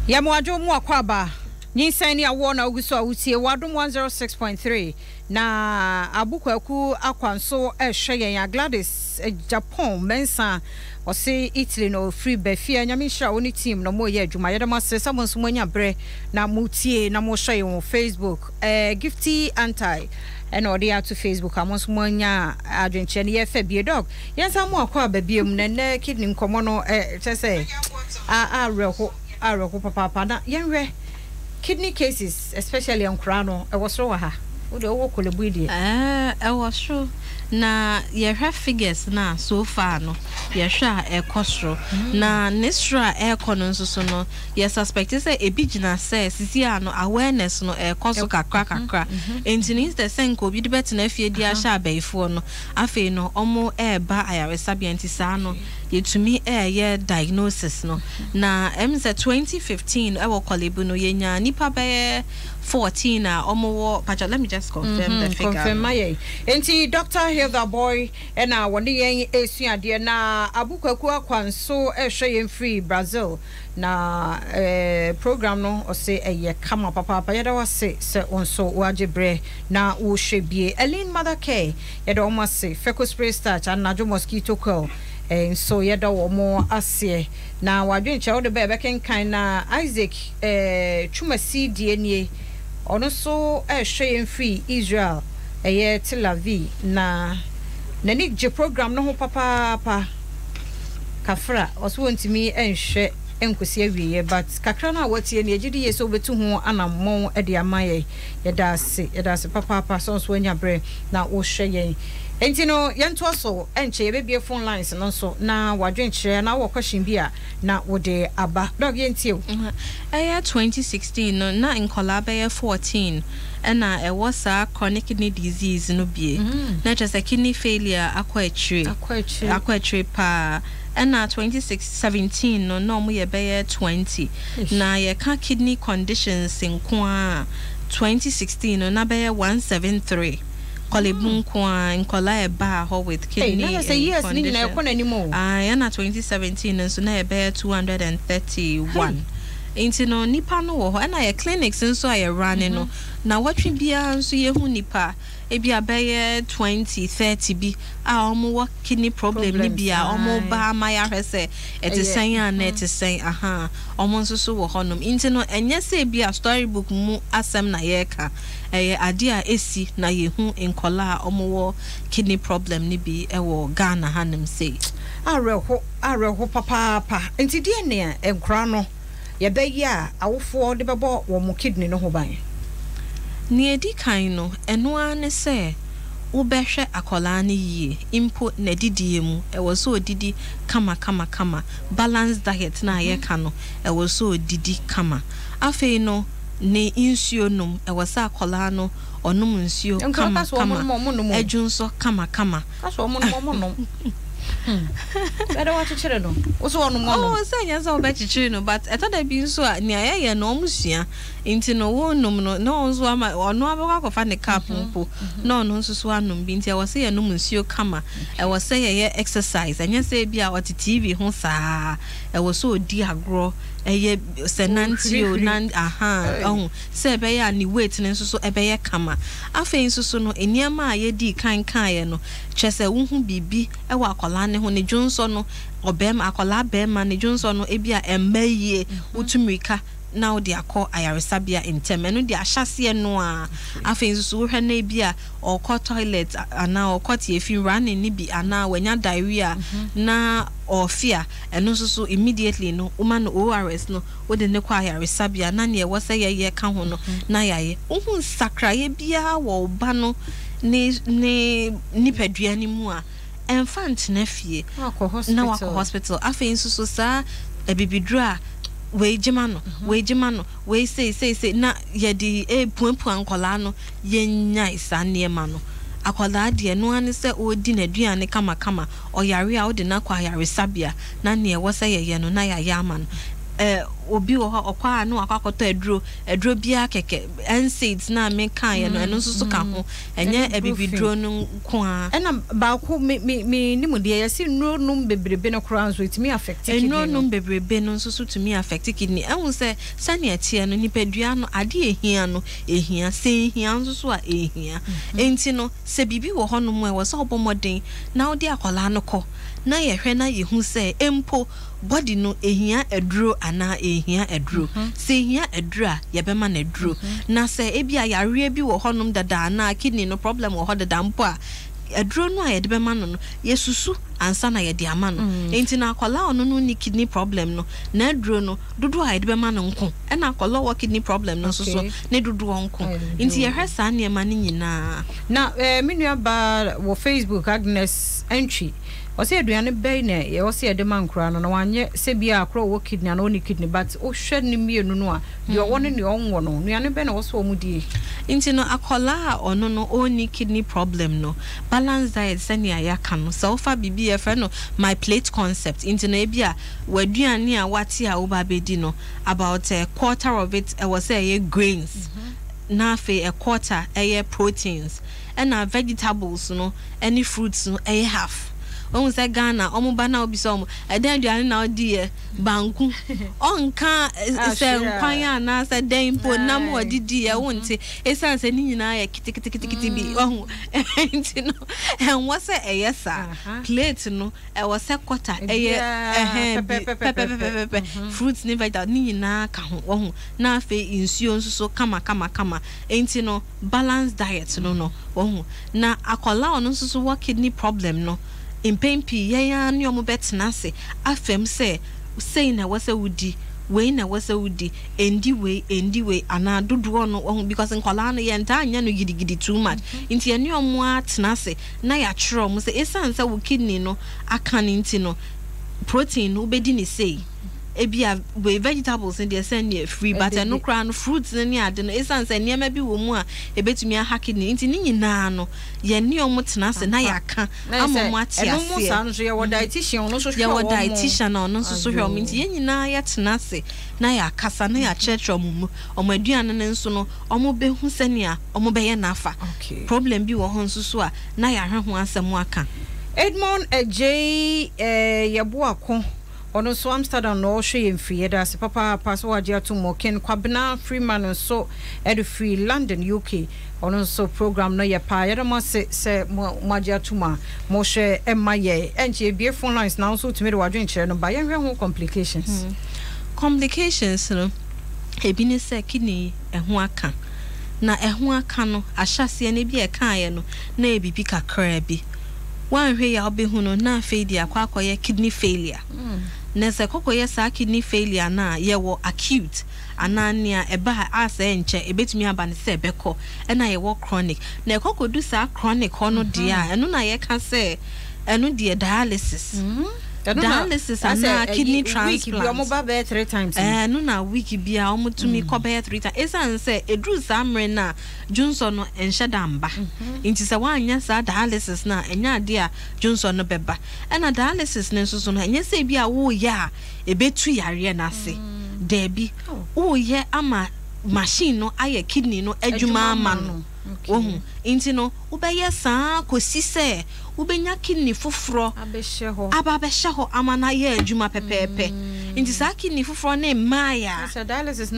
S4: Yamwajo Mwakwaba. Nyinsen ya Awo na Oguso Awutie Wadom 106.3 na abukwaku akwanso ehwe ya Gladys Japan mensa ose Italy no free befia nyamisha oni team no moye adwuma yedama sesa monsomonya bre na mutie na mo hwe on Facebook gifty anti and odi out to Facebook amonsomonya adwenche ne ye fa bie dog yensa mo akwa babiem na ne kidney nkomo no chese reho papa na yenwe kidney cases, especially on Krano, I was raw. Would the walk with the I was sure. Na ye have figures na so far no ye sure e kostro na nestra e kononso so no ye suspect say e bigina say sisia no awareness no e koso kakra engineers the senko bi de bet na afie dia sha abaifo no afi no omo e ba ayaresabianti sa no yetumi ye diagnosis no na emse 2015 e wo kolebu no ye nya nipa be 14 na omo pacha. Let me just confirm the figure. Confirm my enti Dr. Hilda Boy and na woni yen esuade na abukwaku akwanso ehwe yen free Brazil na program no o se eye kama papa yeda wase se onso wajebre na wo hwebie Elin Mother Care yeda o mase feco spray starch and najo mosquito coil so yeda wo mo ase na wadwenche wo de be kenkan na Isaac Chumasi DNA ono so ehwe free Israel Tel Aviv na nani je program no ho papa kafra oso wontimi enhwe enkosi awiye but kakra na watie ne agidi yeso betu ho anamon de amaye yeda se papa so anya bre na wo hwe yen enti no yento so enche yebebie phone lines no so na wadwenkyere na wo question bia na wo de aba dog yentie
S2: 2016 no na in collab 14 and I was a chronic kidney disease no be not just a kidney failure aquatry pa and 2017 no mo ye be 20 na ye ka kidney conditions in kwa 2016 no na be 173 kolebun kwa in kola ba ho with kidney condition na 2017 so na be 231 Inti no nipa no wo ho na ye clinics nso aye running no na watwe bia nso ye hu nipa e bia be 20 30 bi a omo wo kidney problem ni bia omo ba ma ya hwese etisen ya na etisen omo nso so wo honom inti no enye se bia storybook mu asem na ye ka ade a esi na ye hu enkola omo wo kidney problem ni bi e wo Ghana hanem sei
S4: areho papa inti die ne enkra no ye be ya awofo de bebo wo mo kidney no ho ban
S2: ni edi kan no eno ane se wo behwe akola ne yie input na didie mu e wo so odidi kama balance diet na ye ka no e wo so odidi kama afei no ne insuo nom e wo sa akola no onum nsuo kama ejunso kama
S4: kaso mo nom Better watch a children. What's one more?
S2: Oh, say yes, I'll bet you know, but I thought I'd been so near no musia into no one no so my or no about find a cup no so one binti. I was say no monsieur kama. I was say exercise and yes say be our TV hon sa I was so dear grow ye senantio nan say be ya ni wait so ebe kama afei so no eniama ye di kan no chese unhu bibi e wa akola ne ho ne dwonso no obem akola bema ne dwonso no ebia emmayie utumrika na odi akọ ayaresabia intem eno di ahyase no a afei so wo hwe na bia okọ toilet ana okọ tie fi running ni bi ana wanya diarrhea na ofia eno so immediately no woman ORS no wo de ne kwa ayaresabia na ne wo se ye ka ho no na yaye ohun sakraye bia wo ba no ne nipadua ni mu a infant na fie na wako hospital afei so sa ebibidra we jemano we say na yedi puanpu ankola no yenya isa niema no akola de no ane se odi na duane kama oyare a odi na kwa yare sabia na ne wo se ye no na ya ama no obi wo ho okwa na akwakoto eduro bia keke NSAIDs na me kan ye no eno so ka ho enye ebibiduro no ko a
S4: ena ba ko me nimu de ye si no num bebrebe no kra so it me affect kidney
S2: no num bebrebe no so to me affect kidney ehun se sane atie no nipadua no ade ehia no ehia se ehia so a ehia enti no se bibi wo ho no mo e wo se obomoden na odi akola no ko na ye hwe na ye hu se empo body no ehia eduro ana ehia eduro se ehia eduro a ye bema na eduro na se ebia yare bi wo honum dada na kidney no problem wo ho dada mpo a eduro no a ye de bema no yesusu ansa na ye de ama no enti na akola ono no ni kidney problem no na eduro no dodo a ye de bema no nko e na akola wo kidney problem no so ne dodo nko enti ye hwe sa ne ma ni nyina
S4: na menua ba wo Facebook Agnes entry Ose aduane bay na ye ose ede mankura no na wanye se bia akro wo kidney na oni kidney but o hwe ne mienu no a de wo ne onwo no nuane be na wo so mu die
S2: inti no akola ono no oni kidney problem no balance diet sani ayaka no so fa bibi e fe no my plate concept inti no ebia waduane a wate a wo ba bedi no about a quarter of it was say grains na fe a quarter proteins and vegetables no any fruits no half Omu se Ghana, omu bana obi so omu. Eden aduane na odi e banku. Onka se kwanya na se den po na mo odidi e wonte. Esan se ni nyina ya kiti bi. Ohu. Enti no. En wo se eyesa. Plate no e wo se quarter pepe. Fruits ni vegetables ni nyina ka ho. Ohu. Na afi insuo nso kama. Enti no balanced diet no. Ohu. Na akola ono nso wo kidney problem no. In pain pi ya ni omo betena se afem se sei na wase wudi we na wase wudi endi we ana dodo no because nkwala no ye nta anya no gidigidi too much inti ya ni omo atena se na ya chiro mo se esanse wo kidney no aka ni nti no protein no bedi ni sei ebia we vegetables in the send free but no crown fruits ni ade no esanse niam bi wo mu a ebetumi aha kidney nti ni nyina no ye ni omo tena se na ya ka amomo atia
S4: se no mo san so ye wo dietitian no so hwe
S2: wo dietitian no so hwe omo nti ye nyina ya tena se na ya kasa na ya church omo aduane ne nso no omo behu se ne a omo be ye na afa problem bi wo ho nso so a na ya hwe ho asem aka
S4: Edmond J Yabuako ono so Amsterdam no hwe mfie da se papa paso waje atomo ken kwabena Freeman so edu free London UK ono so program no ye pa ye mo se waje atoma mo hwe emaye enche bie phone lines now so tumi de wadwen kire no ba ye hwe ho complications
S2: no ebi ne se kidney eho aka na eho aka no ahyase ne bi e kan ye no na ebibi kakra bi wan hwe ya obehu no na afedi akwakoye kidney failure nese kokoye sa kidney failure na ye wo acute anania eba asa enche ebetumi aba ne se ebeko na ye wo chronic na kokodu sa chronic hono dia eno na ye ka se eno dia dialysis dialysis and kidney transplant.
S4: We omo ba 3 times.
S2: No na week bia omo tumi ko be 3 times. Esan say edru samre na Johnson no enhye damba. Inti se wanya sa dialysis na enya ade a Johnson no beba. E na dialysis ne so no enye se bia wo ya ebetu yare na se. Debi wo ye ama machine no aye kidney no adwuma ama no. Ohun inti no ubeye saa kosi se ubenya kidney foforo ababehye ho amana ye adwuma pepepe inti saa kidney foforo na maya
S4: dialysis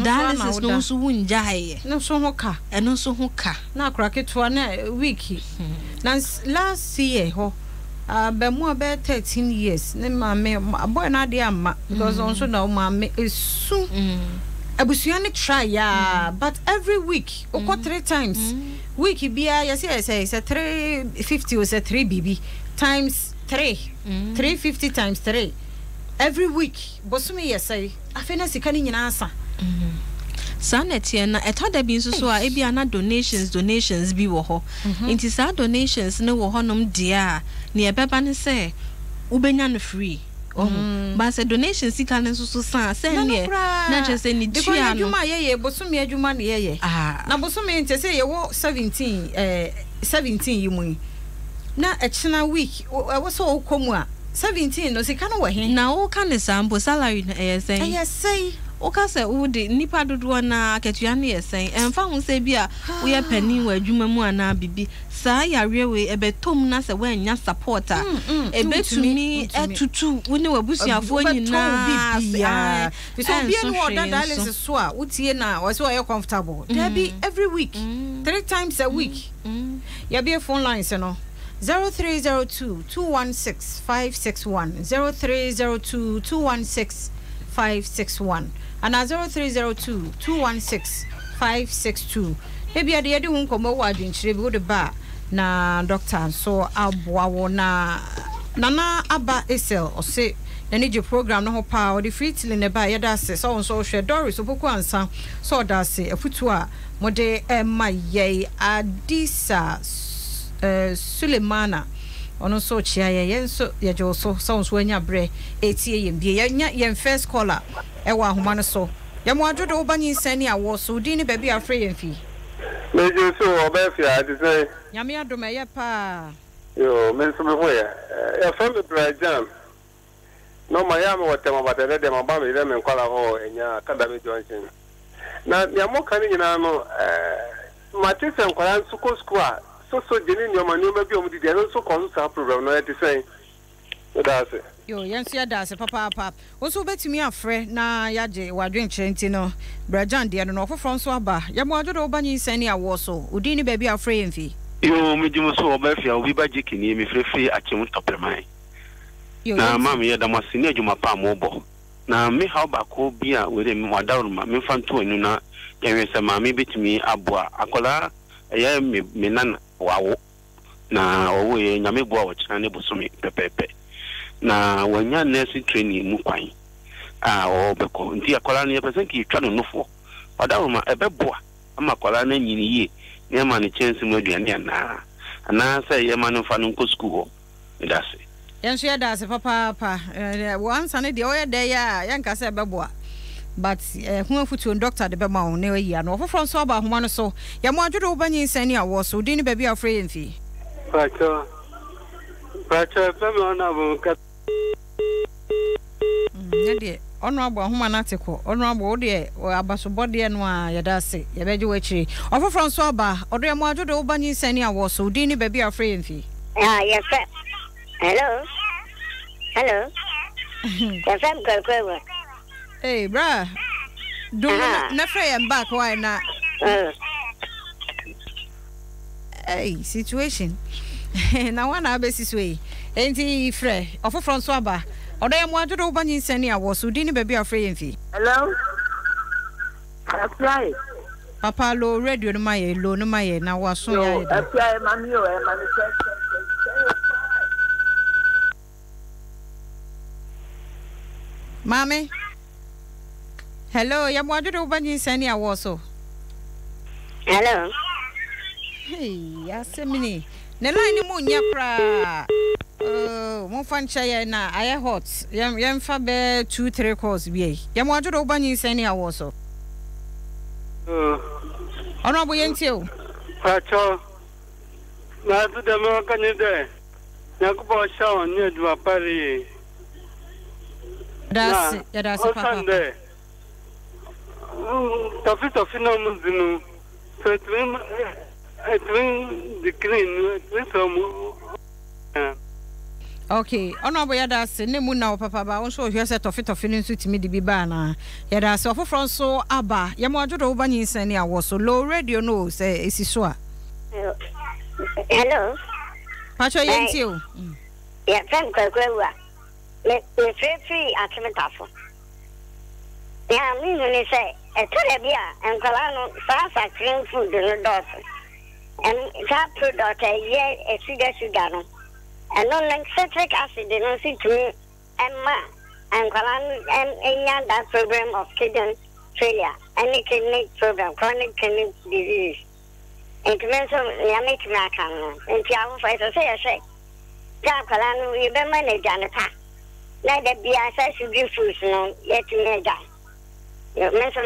S2: no so wunjaye
S4: no so ho ka
S2: eno so ho ka
S4: na kraketo na week na last year ho be mo be 13 years ne ma me boy na dey amma because on so na o ma me esu abusuane try ya but every week o 3 times week bia you say 350 or say 3 bb times 3 350 times 3 every week bosumi yesay afena sika ni nyina asa
S2: sanetie na etada bi nso so a ebia na donations bi wo ho inti sa donations ne wo honom dia ne ebeba ne se ubenya no free but say donation sika nso so san ne na chese ni tua no
S4: adwuma ye bosumi adwuma ne ye na bosumi nte se ye wo 17 yi mu na echina week wo so komu a 17 no sika no wahin
S2: na wo kan ne sambo salary na say wo ka say wo de nipa dodo na akatua na yesen emfa ho say bia wo ye pani wa adwuma mu ana bibi saa yare we ebetom na say wanya supporter ebetumi etutu wo ne wabusuafo nyina bia
S4: so bia no order dialysis so a wotie na wo say you comfortable there be every week 3 times a week ya be phone lines no 0302-216-561 0302-216-561 and 0302-216-562 maybe at the end won't come over adwenchire bi wo de ba na doctor so aboawo na nana aba esel o say na nije program no ho pa o de free till ne ba ya da se so so hwe Doris opoku ansa so da se afutu a mode maye adisa Sulemana ono so chia ye so ye jo so anya bre etie ye bie ye first caller e wa ahoma no so ye mo adwodo ba Nyinsen ni awo so di ni ba bi afre ye mfi
S9: meje so obefia de say
S4: nyame adom ye pa
S9: yo men so me ho ya e fa me brajam no ma ya me wotema badere de ma ba me le me kwala ho enya Academy Johnson na ya mo kan nyina no matisen kwala school so jeni ni o mani o ma bi o mu di no so kon sa program no e dey say that's it
S4: yo yensu ya da se papa wo so betimi afre na yaje wadwenkyere nti no brajan de no ofofro so aba ya mo adwodo ba Nyinsen ni awo so odi ni ba bi afre yemfi
S10: yo mejimu so obafia obi ba jikini mi frefre akem topreman na ma me yeda masini adwuma pa mo bo na me ha ba ko bi a we me wadaru ma me fanto enu na yense ma me betimi aboa akola eye me nana wawo na owo ye nyame boa wo kina ne bosome pepepe na wanya nursing training mu kwan o beko nti akola ne person ki twa no nofo wadaru ma ebeboa ama akola na nyini ye ne ma ne chance mu aduane ana say ye ma no fa no ko school ho medase
S4: yensu ya da se papa once ane de oye de ya yanka se ebeboa but who futu doctor de be ma on ne yi ano ofofro so aba homa no so ya mo adwodo ba Nyinsen ni awo so di ni ba bi afre yemfi
S9: pacho pe me ona bo ka
S4: de ono abo homa na teko ono abo de abaso bode no a ya da se ya beje wachiri ofofro so aba odo ya mo adwodo ba Nyinsen ni awo so di ni ba bi afre yemfi
S11: yes sir hello yes I'm good.
S4: Hey, bruh. Do na free and back why not? Hey, situation. Na one abesis way. Enti free. Offer from Swaba. Odo ya mo adwodo ba Nyinsen ni awo so di ni ba bi afre yemfi.
S11: Hello. Apply.
S4: Papa lo radio no maye lo no maye na waso ya.
S11: Apply mami o e mami check.
S4: Mami. Hello, ya mo adwodo ba Nyinsen ni awo so.
S11: Hello.
S4: Hey, asemini. Ne line ni mo nya kra. Mo fancha ya na aye hot. Yem fa be 2-3 calls bi. Ya mo adwodo ba Nyinsen ni awo so. Ono bo yenti o.
S9: pacho na tu de mo kan de na ko bo sha on ni du apari
S4: das papa
S9: tofi no muzinu so etwin the clean so mu
S4: okay ono bo yada se ne mu na papa ba won so hwe se tofi ni nso timi de bi ba na yada se ofofro nso aba ye mo adwodo ba Nyinsen ni awo so low radio no se esi so a
S11: hello
S4: pacho yenti o
S11: ya thank you me free akimetafo ya mi ni say etore bia enkwala no fast cream food no dose and that product ye sugar no and no like citric acid no see to me and that program of kidney failure and kidney program chronic kidney disease and to mention ya make me akan and ya for say ja kwala no you be manage and pa na the bia say sugar foods no yet me ja you mention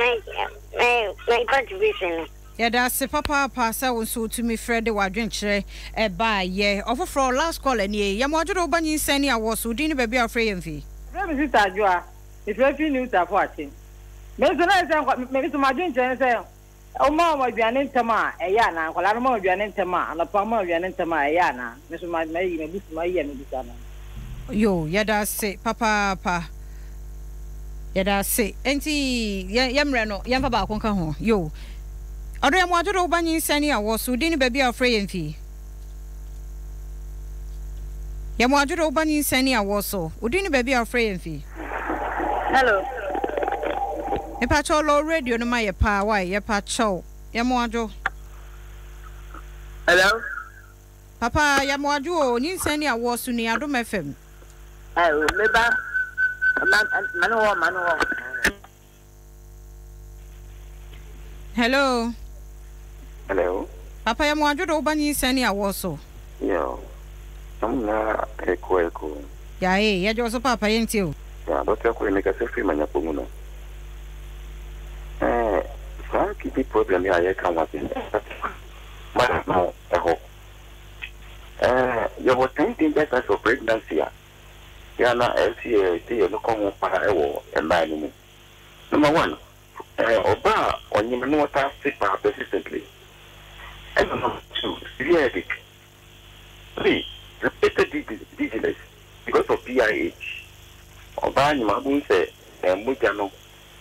S11: my contribution
S4: Yada se papa pasa won so to me Fred wadwenkyere e ba ye ofofro last call ani ya mo adwo ba Nyinsen a wo so din ba bia afre yemfi
S12: Remi sister Joa if you feel new ta for atin me so na se me so madwenkyere se o ma aduane ntama e ya na kwala no ma aduane ntama anapa ma aduane ntama e ya na me so ma yi me busu ma yi me busu na
S4: yo yada se papa pa yada se enti yemre no yemfa ba konka ho yo Odo ya mwaduro ba Nyinsen a wo so din ba bia afre yemfi ya mwaduro ba Nyinsen a wo so udin ba bia afre yemfi
S12: Hello
S4: e pa cholo radio no ma ye pa why ye pa cho ya mwadwo
S12: Hello
S4: Papa ya mwadwo Nyinsen a wo so ni Adom FM
S12: me ba manu
S4: Hello
S13: Hello.
S4: Papa ya mwadwo ba Nyinsen a wo so
S13: Yo. I'm na eko.
S4: Ya ya jo so papa yenti o
S13: Ya doctor ko ne ka se fi manya pomu no. Sa ki bi problem ya ye kan wa tin. Ma no ho. You were thinking that as a pregnancy. Ya na LCA ti yo ko mo para ewo e ma ni mu. Number 1. Oba onyim no ta sick persistently. And number 2, severe headache. 3, repeated dizziness because of PIH. Oba ni mabu se muja no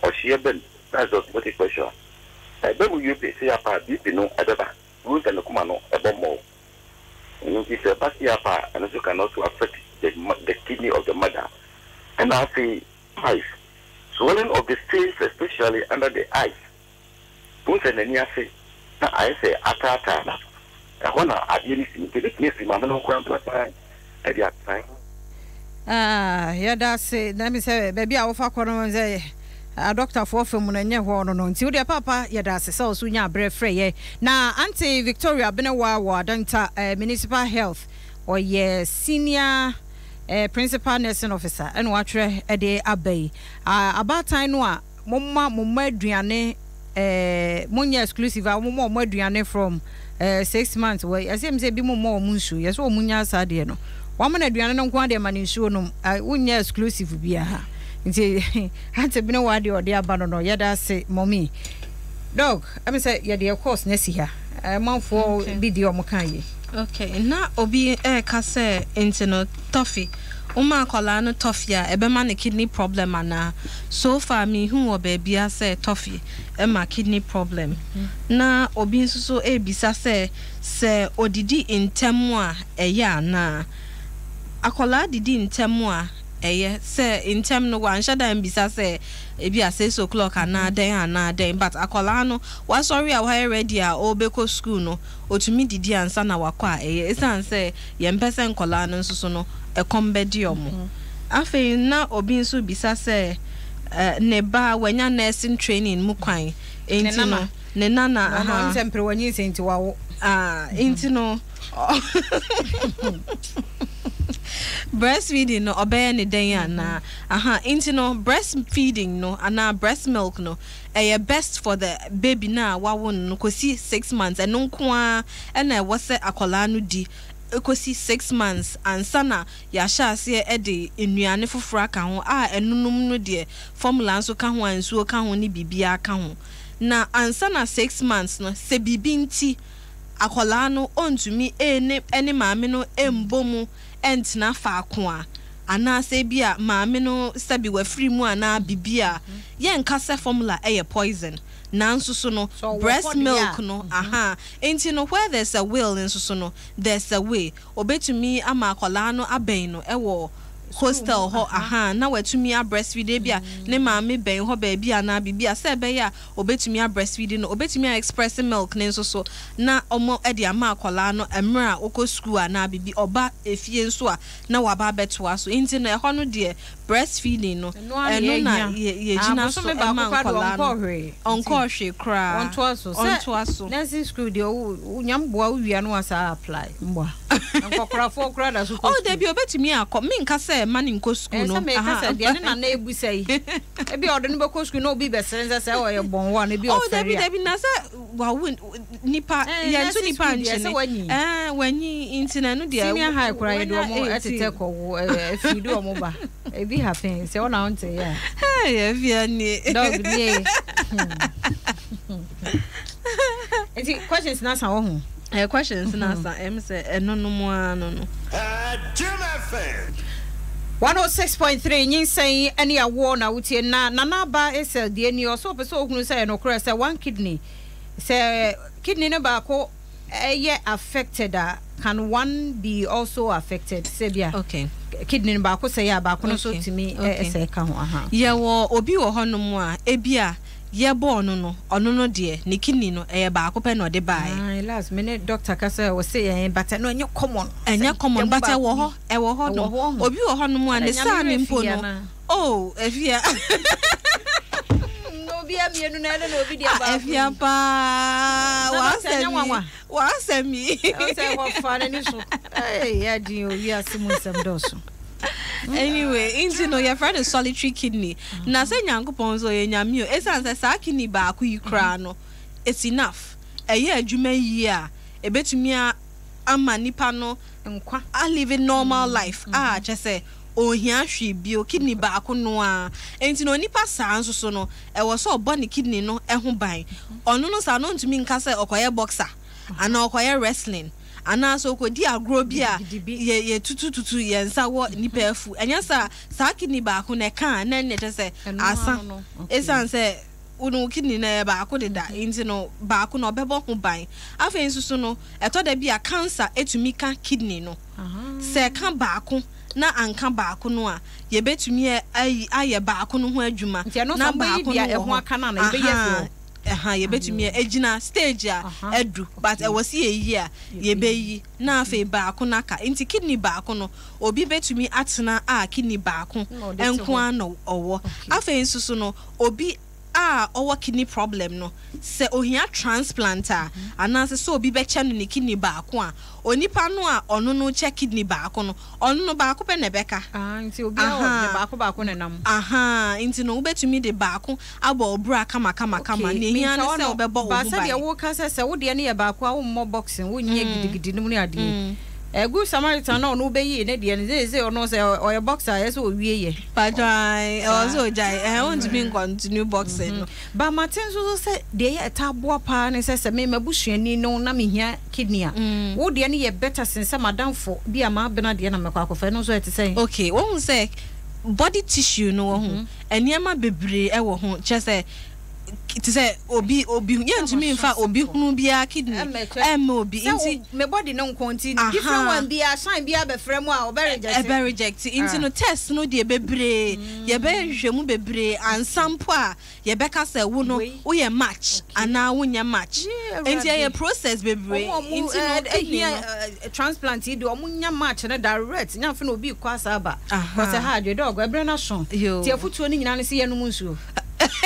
S13: or shieben that's osmotic pressure. Ebe you be say apa BP no edeba. Root and kuma no ebo mo. And if you pass apa and also can also affect the kidney of the mother. And I say 5. Swelling of the face, especially under the eyes. Don't say any say. I say atata. I wanna add anything to this. Yes, my no crown to apply at that time.
S4: Yeah, that's it. Let me say, baby, I offer corner say a doctor for from Munanya Horn on to the papa. Yeah, that's it. So soon, yeah, brave free. Now, Auntie Victoria Benawa, Danta Municipal Health or senior. Principal nursing officer and watcher a day abbey. About time no mumma aduane munya exclusive mumma aduane from 6 months away. As him say be mumma munsu. Yes, o munya sade no. Woman aduane no kwa de maninsu no unya exclusive bia ha. Nti hante bi no wade ode aba no yada say mommy. Dog, I mean say ya de course na si ha. Manfo video mo kan ye.
S2: Okay, na obi ka say intino toffee. Uma kola no toffee a ebema ne kidney problem ana. So far me hu wo baby a say toffee e ma kidney problem. Na obi nso ebisa se odidi ntemu a eya na. Akola didi ntemu a eye se intem no wan shada mbisa se ebi a 6 o'clock ana den but akola no wa sorry a wa ready a obeko school no otumi didi ansa na wakwa eye esan se ye mpese nkola no nso no ekombedi omo afi na obi nso bisa se ne ba wanya nursing training mu kwan enti no ne nana aha
S4: no sempre wanyi senti wawo
S2: enti no breastfeeding no obey ni den na into no breastfeeding no ana breast milk no best for the baby na wawo no kosi 6 months and nko a na wo se akola no di kosi 6 months ansana ya sha se de enuane foforo aka ho enunum no de formula nso ka ho ansuo ka ho ni bibia ka ho na ansana 6 months no se bibi nti akola no ontumi ene maame no embomu entina faako a ana se bia maame no sabi wa free mu ana bibia ye nka se formula poison nanso so no breast milk no enti no where there's a will nso so no there's a way obetumi ama akola no aben no ewo hostel ho na watumi a breastfeed bia ne maame ben ho ba bia na bibia se be ya obetumi a breastfeed no obetumi a express milk ne nso so na omo de ama akola no emra okọ school na bibi oba efie nso a na waba beto aso enti na ho no de breastfeeding no eno na ye gina so ama akola no onko hwe kra onto aso
S4: nursing school de unyamboa uwia no asa apply mboa onko kra for kra da so
S2: de bi obetumi akọ me nka se mani nko school no
S4: de na na ebusa yi e bi odo no be ko school no bi be sense se o ye bon wa na bi o
S2: de bi na se nipa ya tu nipa nchene wanyi intina no dia
S4: senior high cry do mo etete ko fi do mo ba e bi happen say ona on te ya
S2: ya via ni
S4: dog ni enti questions na sa wo hu
S2: questions na sa say eno no mo ano no
S1: Jim FM
S4: 106.3 Nyinsen any Awo na wutie na nana ba esel de ni so pe so hunu say no kra say one kidney say kidney no ba ko affected can one be also affected say bia
S2: okay
S4: kidney no ba ko say ya ba ko no so timi say ka ho aha
S2: ye wo obi wo honom a ebia ye born no ono no de ne kidney no ba ko pe no de bai
S4: last minute doctor ka say we say but no enye common
S2: but e wo ho obi wo honom a ne sa ne mpo no oh efia
S4: no bia mienu na no obi dia ba
S2: efia pa wa semi
S4: o say wo fa na ni so ya di o wi asimu sem doso
S2: anyway into no your friend is solitary kidney na say nyankopon so ye nyame o esanse sa kidney ba ko yikra no it's enough eye adwuma yi a ebetumi a ama nipa no nkwa a live normal life chese ohia hwe bio kidney ba ko no a enti no nipa sanso so no e wo so obo ne kidney no ho ban ono no sa no ntumi nka say okoye boxer ana okoye wrestling ana so ko di agro bia ye tutututu ye nsa wo nipa afu enya sa kidney ba ko ne kan na ne tese asa esan se unu kidney na ba ko de da enti no ba ko no obebo ho ban afa nsusu no eto da bia cancer etumi ka kidney no se kan ba ko na anka ba ko no a ye betumi aye ba ko no ho adwuma
S4: na ba ko no ho aka na ye be yeso
S2: ye betumi ejina stage a edu but e was ye a ye beyi na afa ba ko naka enti kidney ba ko no obi betumi atena kidney ba ko enko ano owo afa nsusu no obi owo kidney problem no se ohia transplant anase so obi be che no ne kidney ba ko a onipa no a ono no che kidney ba ko no ono no ba ko pe ne beka
S4: nti obi a ba ko ne nam
S2: nti no ubetumi de ba ko abo obra kama ne hia ne se obebo obu ba
S4: se de wo ka se wo de ne ye ba ko a wo mo boxing wo nye gidigidi no ne ade good Samaritan no be yi ne de ne say ono say o boxer yes o wie ye
S2: padai also jai want to be continue boxing
S4: ba Martin so say de ye taboa pa ne say me mabusuani no na me hia kidney wo de ne ye better since madam for bi ama bena de na me kwa kofa no so it say
S2: okay wo say body tissue no ho eniema bebre e wo ho che say it say obi yentumi mfa obi hunu bia kidney obi inti
S4: me body no continue different one bia shine bia be frem a obe
S2: reject inti no test no de bebre ye be hwemu bebre ansampo a ye be ka say wo no wo ye match ana wo nya match inti ye process bebre inti
S4: no transplant do omunya match na direct nya fe no obi kwasa ba because ha dwe dog ebre na so ti afutuo ni nyina ne se ye no munsuo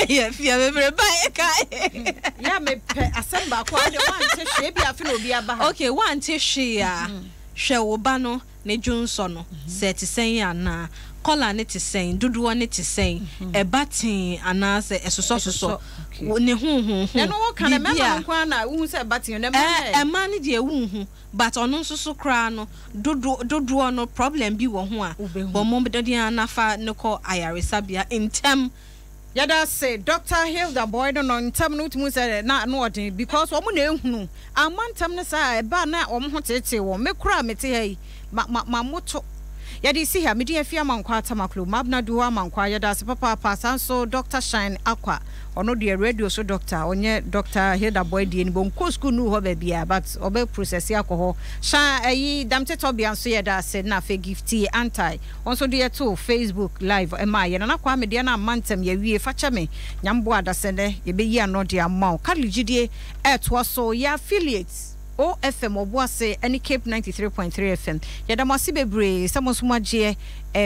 S2: yeah, fear me
S4: yeah, me assemble ko ade one te hwe bia fe no bia ba
S2: okay one te hwe a hwe wo ba no ne dwonso no set sen ana kola ne te sen dodo ne te sen e batin ana se esoso ne hu
S4: ne no kan me ma nko na hu se batin ne
S2: e ma ne de hu but ono nso so kra no dodo no problem bi wo ho a bo mo de ana fa ne ko ayaresabia intem
S4: yada say Dr. Hilda boy no ntam no tumu say na ordin because omo na ehunu amantam ne say ba na omo ho tete wo me kura mete hai ma moto yadi si ha me di afia mankwa tamaklo mabna duwa mankwa yada se papa sanso Dr. Shine Aqua ono de radio so doctor onye Dr. Hilda boy di ni bon ko school nu ho ba bia but obe process alcohol sha ayi damte tobian so yada se na fe gifty anti onso de to Facebook live e ma ye na kwa me de na mantem ya wie facha me nyambo adase ne ye be yi anode amount kaligidie to so ya affiliates OFM obuase any Cape 93.3 FM yadamasi bebre samosumagye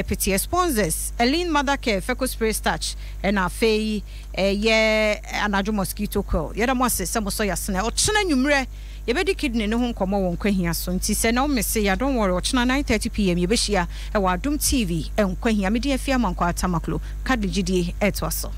S4: pity sponsors Elin Mother Care Feco Spray Starch and afei ye anadwo mosquito coil yadamasi samoso yasna ochena nwumre yebedi kidney ne ho nkomo won kwahia so nti se na o mese ya don't worry ochena 9:30 pm yebehia e wa Adom TV enkwahia me de afia mankwa atamaklo kadligidie etwaso